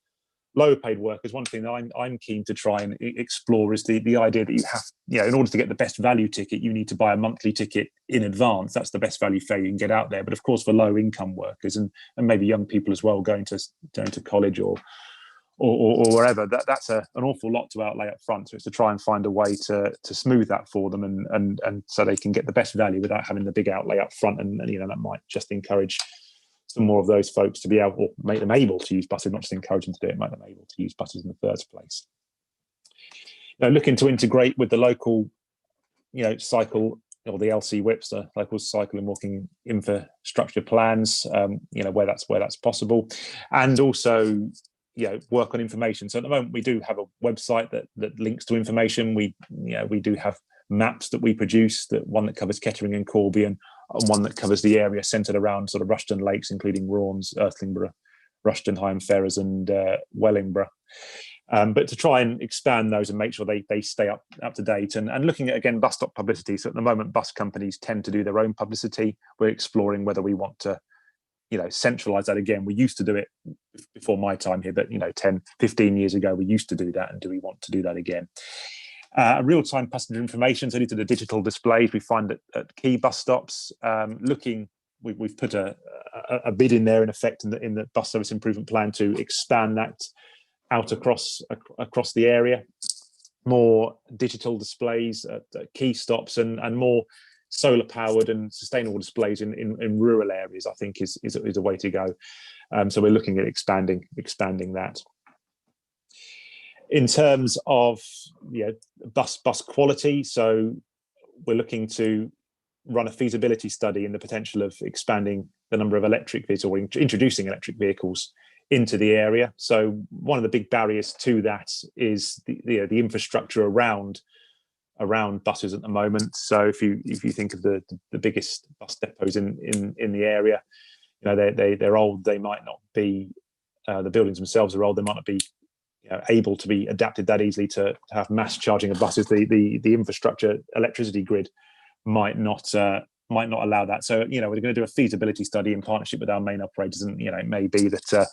[SPEAKER 13] lower paid workers, one thing that I'm keen to try and explore is the idea that you have, in order to get the best value ticket, you need to buy a monthly ticket in advance. That's the best value fare you can get out there. But of course, for low income workers and maybe young people as well, going to college or wherever, that's an awful lot to outlay up front. So it's to try and find a way to smooth that for them, and so they can get the best value without having the big outlay up front. And that might just encourage some more of those folks to be able, or make them able to use buses, not just encourage them to do it, make them able to use buses in the first place. Looking to integrate with the local, cycle, or the LC WIPs, the local cycle and walking infrastructure plans, where that's possible, and also work on information. So at the moment we do have a website that links to information. We do have maps that we produce, one that covers Kettering and Corby, and one that covers the area centred around sort of Rushton Lakes, including Rawns, Earthlingborough, Rushton, Hyam Ferrers and Wellingborough. But to try and expand those and make sure they stay up to date, and looking at, again, bus stop publicity. So at the moment, bus companies tend to do their own publicity. We're exploring whether we want to centralise that again. We used to do it before my time here, but 10, 15 years ago, we used to do that. And do we want to do that again? Real-time passenger information, so these are the digital displays we find at key bus stops. We've put a bid in there, in effect, in the bus service improvement plan, to expand that out across the area. More digital displays at key stops, and more solar-powered and sustainable displays in rural areas, I think is a way to go. So we're looking at expanding that. In terms of bus quality, so we're looking to run a feasibility study in the potential of expanding the number of electric vehicles, or introducing electric vehicles into the area. So one of the big barriers to that is the infrastructure around around buses at the moment. So if you think of the biggest bus depots in the area, you know, they're old. They might not be the buildings themselves are old. They might not be able to be adapted that easily to have mass charging of buses. The infrastructure, electricity grid might not allow that. So we're going to do a feasibility study in partnership with our main operators, and it may be that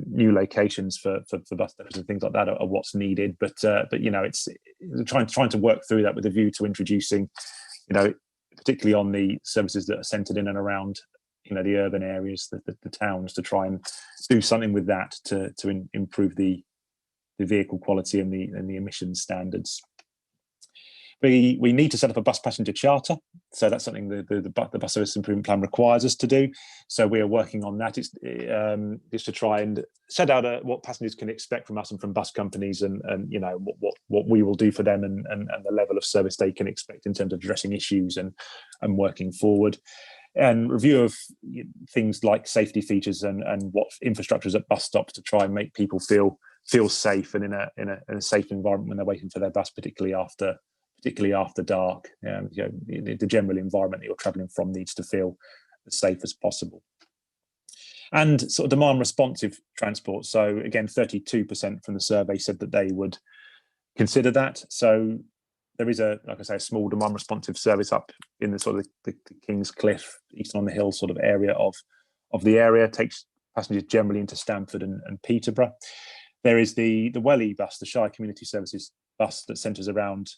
[SPEAKER 13] new locations for bus depots and things like that are what's needed. But it's trying to work through that with a view to introducing, particularly on the services that are centred in and around the urban areas, the towns, to try and do something with that to improve the vehicle quality and the emissions standards. We need to set up a bus passenger charter, so that's something the bus service improvement plan requires us to do. So we are working on that. It's to try and set out what passengers can expect from us and from bus companies, and what we will do for them, and the level of service they can expect in terms of addressing issues and working forward. And review of things like safety features and what infrastructures at bus stops to try and make people feel safe and in a safe environment when they're waiting for their bus, particularly after dark. The general environment that you're travelling from needs to feel as safe as possible. And sort of demand responsive transport. So again, 32% from the survey said that they would consider that. So there is a small demand responsive service up in the sort of the King's Cliff, Easton on the Hill sort of area of the area. It takes passengers generally into Stamford and Peterborough. There is the Welly bus, the Shire Community Services bus, that centres around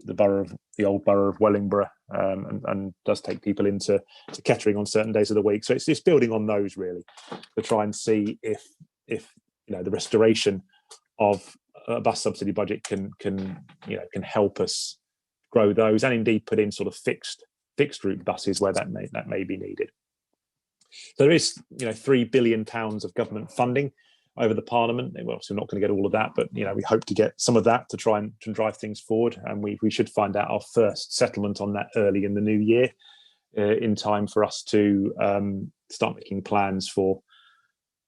[SPEAKER 13] the old borough of Wellingborough, and does take people into Kettering on certain days of the week. So it's just building on those really to try and see if the restoration of a bus subsidy budget can help us grow those, and indeed put in sort of fixed route buses where that may be needed. So there is £3 billion of government funding over the Parliament. We're obviously not going to get all of that, but we hope to get some of that to try and drive things forward, and we should find out our first settlement on that early in the new year, in time for us to start making plans for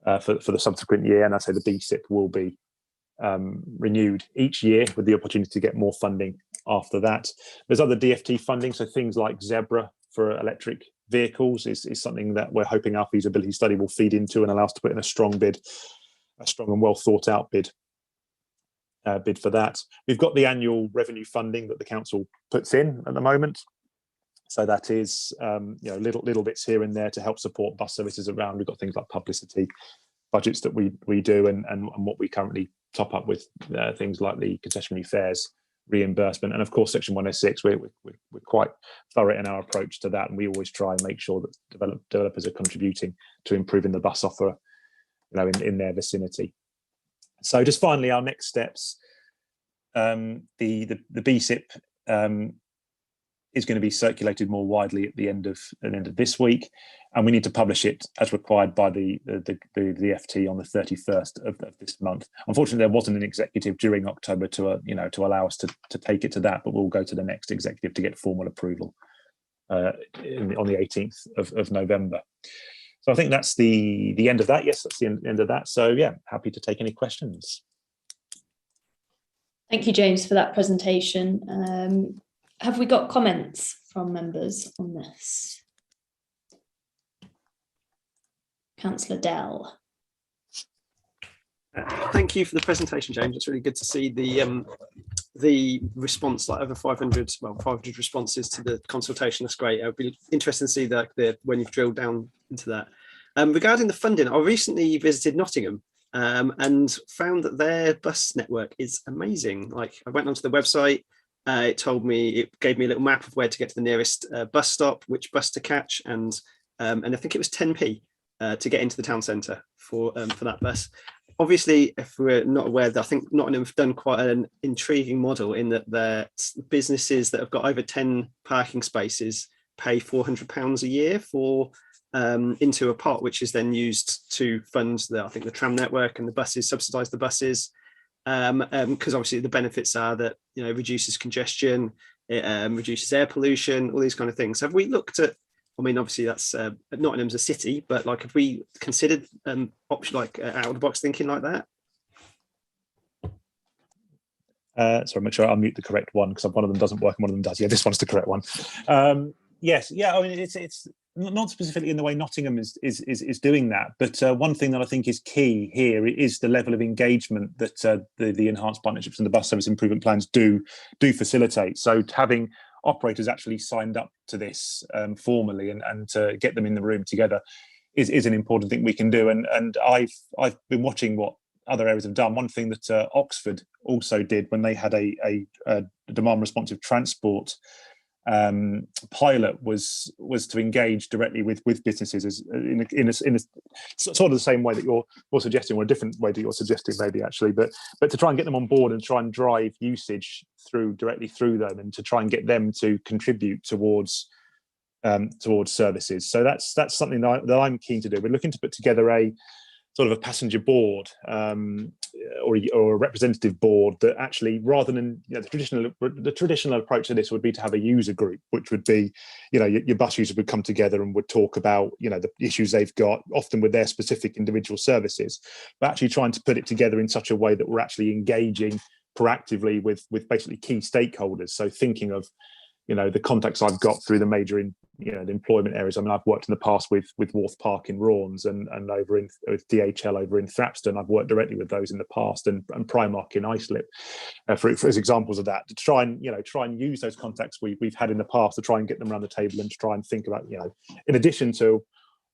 [SPEAKER 13] the subsequent year. And I say the BSIP will be renewed each year with the opportunity to get more funding after that. There's other DFT funding, so things like Zebra for electric vehicles is something that we're hoping our feasibility study will feed into and allow us to put in a strong and well thought out bid for that. We've got the annual revenue funding that the council puts in at the moment, so that is little bits here and there to help support bus services around. We've got things like publicity budgets that we do, and what we currently top up with, things like the concessionary fares reimbursement, and of course Section 106. We're quite thorough in our approach to that, and we always try and make sure that developers are contributing to improving the bus offer in their vicinity. So just finally, our next steps, the BSIP is going to be circulated more widely at the end of this week, and we need to publish it as required by the FT on the 31st of this month. Unfortunately, there wasn't an executive during October to allow us to take it to that, but we'll go to the next executive to get formal approval on the 18th of November. So I think that's the end of that. Yes, that's the end of that. So yeah, happy to take any questions.
[SPEAKER 2] Thank you, James, for that presentation. Have we got comments from members on this? Councillor Dell.
[SPEAKER 6] Thank you for the presentation, James. It's really good to see the response, like over 500 responses to the consultation. That's great. It'll be interesting to see that when you've drilled down into that. Regarding the funding, I recently visited Nottingham and found that their bus network is amazing. Like, I went onto the website. It gave me a little map of where to get to the nearest bus stop, which bus to catch, and I think it was 10p to get into the town centre for that bus. Obviously, if we're not aware, I think Nottingham have done quite an intriguing model in that their businesses that have got over 10 parking spaces pay £400 a year for into a pot, which is then used to fund the tram network, and the buses, subsidise the buses. Because obviously the benefits are that it reduces congestion, it reduces air pollution, all these kind of things. Have we looked at? I mean, obviously that's Nottingham's a city, but like, have we considered option out of the box thinking like that?
[SPEAKER 13] Sorry, make sure I unmute the correct one because one of them doesn't work and one of them does. Yeah, this one's the correct one. Yes, yeah. I mean, it's not specifically in the way Nottingham is doing that, but one thing that I think is key here is the level of engagement that the enhanced partnerships and the bus service improvement plans do facilitate. So having operators actually signed up to this formally and to get them in the room together is an important thing we can do. And I've been watching what other areas have done. One thing that Oxford also did when they had a demand responsive transport pilot was to engage directly with businesses as in a sort of the same way that you're suggesting, or a different way that you're suggesting maybe actually, but to try and get them on board and try and drive usage directly through them, and to try and get them to contribute towards services. So that's something that I'm keen to do. We're looking to put together a sort of a passenger board or a representative board that actually, rather than the traditional approach to this would be to have a user group, which would be, your bus users would come together and would talk about, the issues they've got, often with their specific individual services, but actually trying to put it together in such a way that we're actually engaging proactively with basically key stakeholders. So thinking of, the contacts I've got through the major the employment areas. I mean, I've worked in the past with Wharf Park in Raunds and over with DHL over in Thrapston. I've worked directly with those in the past, and Primark in Islip as examples of that, to try and use those contacts we've had in the past to try and get them around the table and to try and think about, in addition to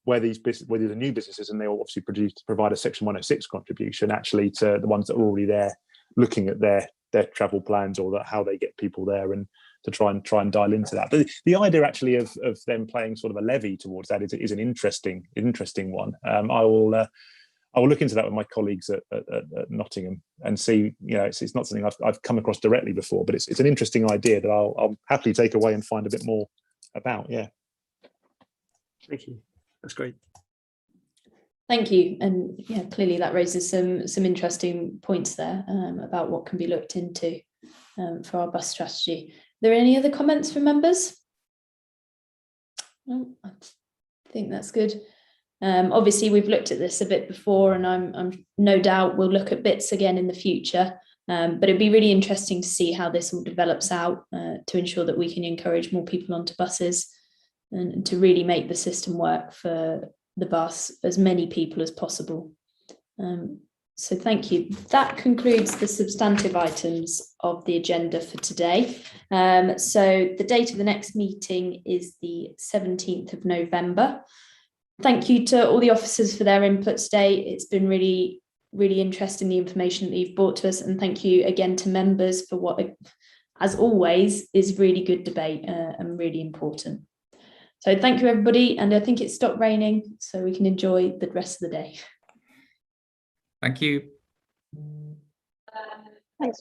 [SPEAKER 13] where these are new businesses, and they will obviously provide a Section 106 contribution, actually, to the ones that are already there, looking at their travel plans or how they get people there, and to try and dial into that. But the idea actually of them playing sort of a levy towards that is an interesting one. I will look into that with my colleagues at Nottingham and see. It's not something I've come across directly before, but it's an interesting idea that I'll happily take away and find a bit more about. Yeah.
[SPEAKER 6] Thank you. That's great.
[SPEAKER 2] Thank you. And yeah, clearly that raises some interesting points there about what can be looked into for our bus strategy. Are there any other comments from members? No, I think that's good. Obviously, we've looked at this a bit before, and I'm no doubt we'll look at bits again in the future. But it'd be really interesting to see how this all develops out to ensure that we can encourage more people onto buses and to really make the system work for the bus, as many people as possible. So thank you. That concludes the substantive items of the agenda for today. So the date of the next meeting is the 17th of November. Thank you to all the officers for their input today. It's been really, really interesting, the information that you've brought to us. And thank you again to members for what, as always, is really good debate and really important. So thank you, everybody. And I think it's stopped raining, so we can enjoy the rest of the day.
[SPEAKER 8] Thank you.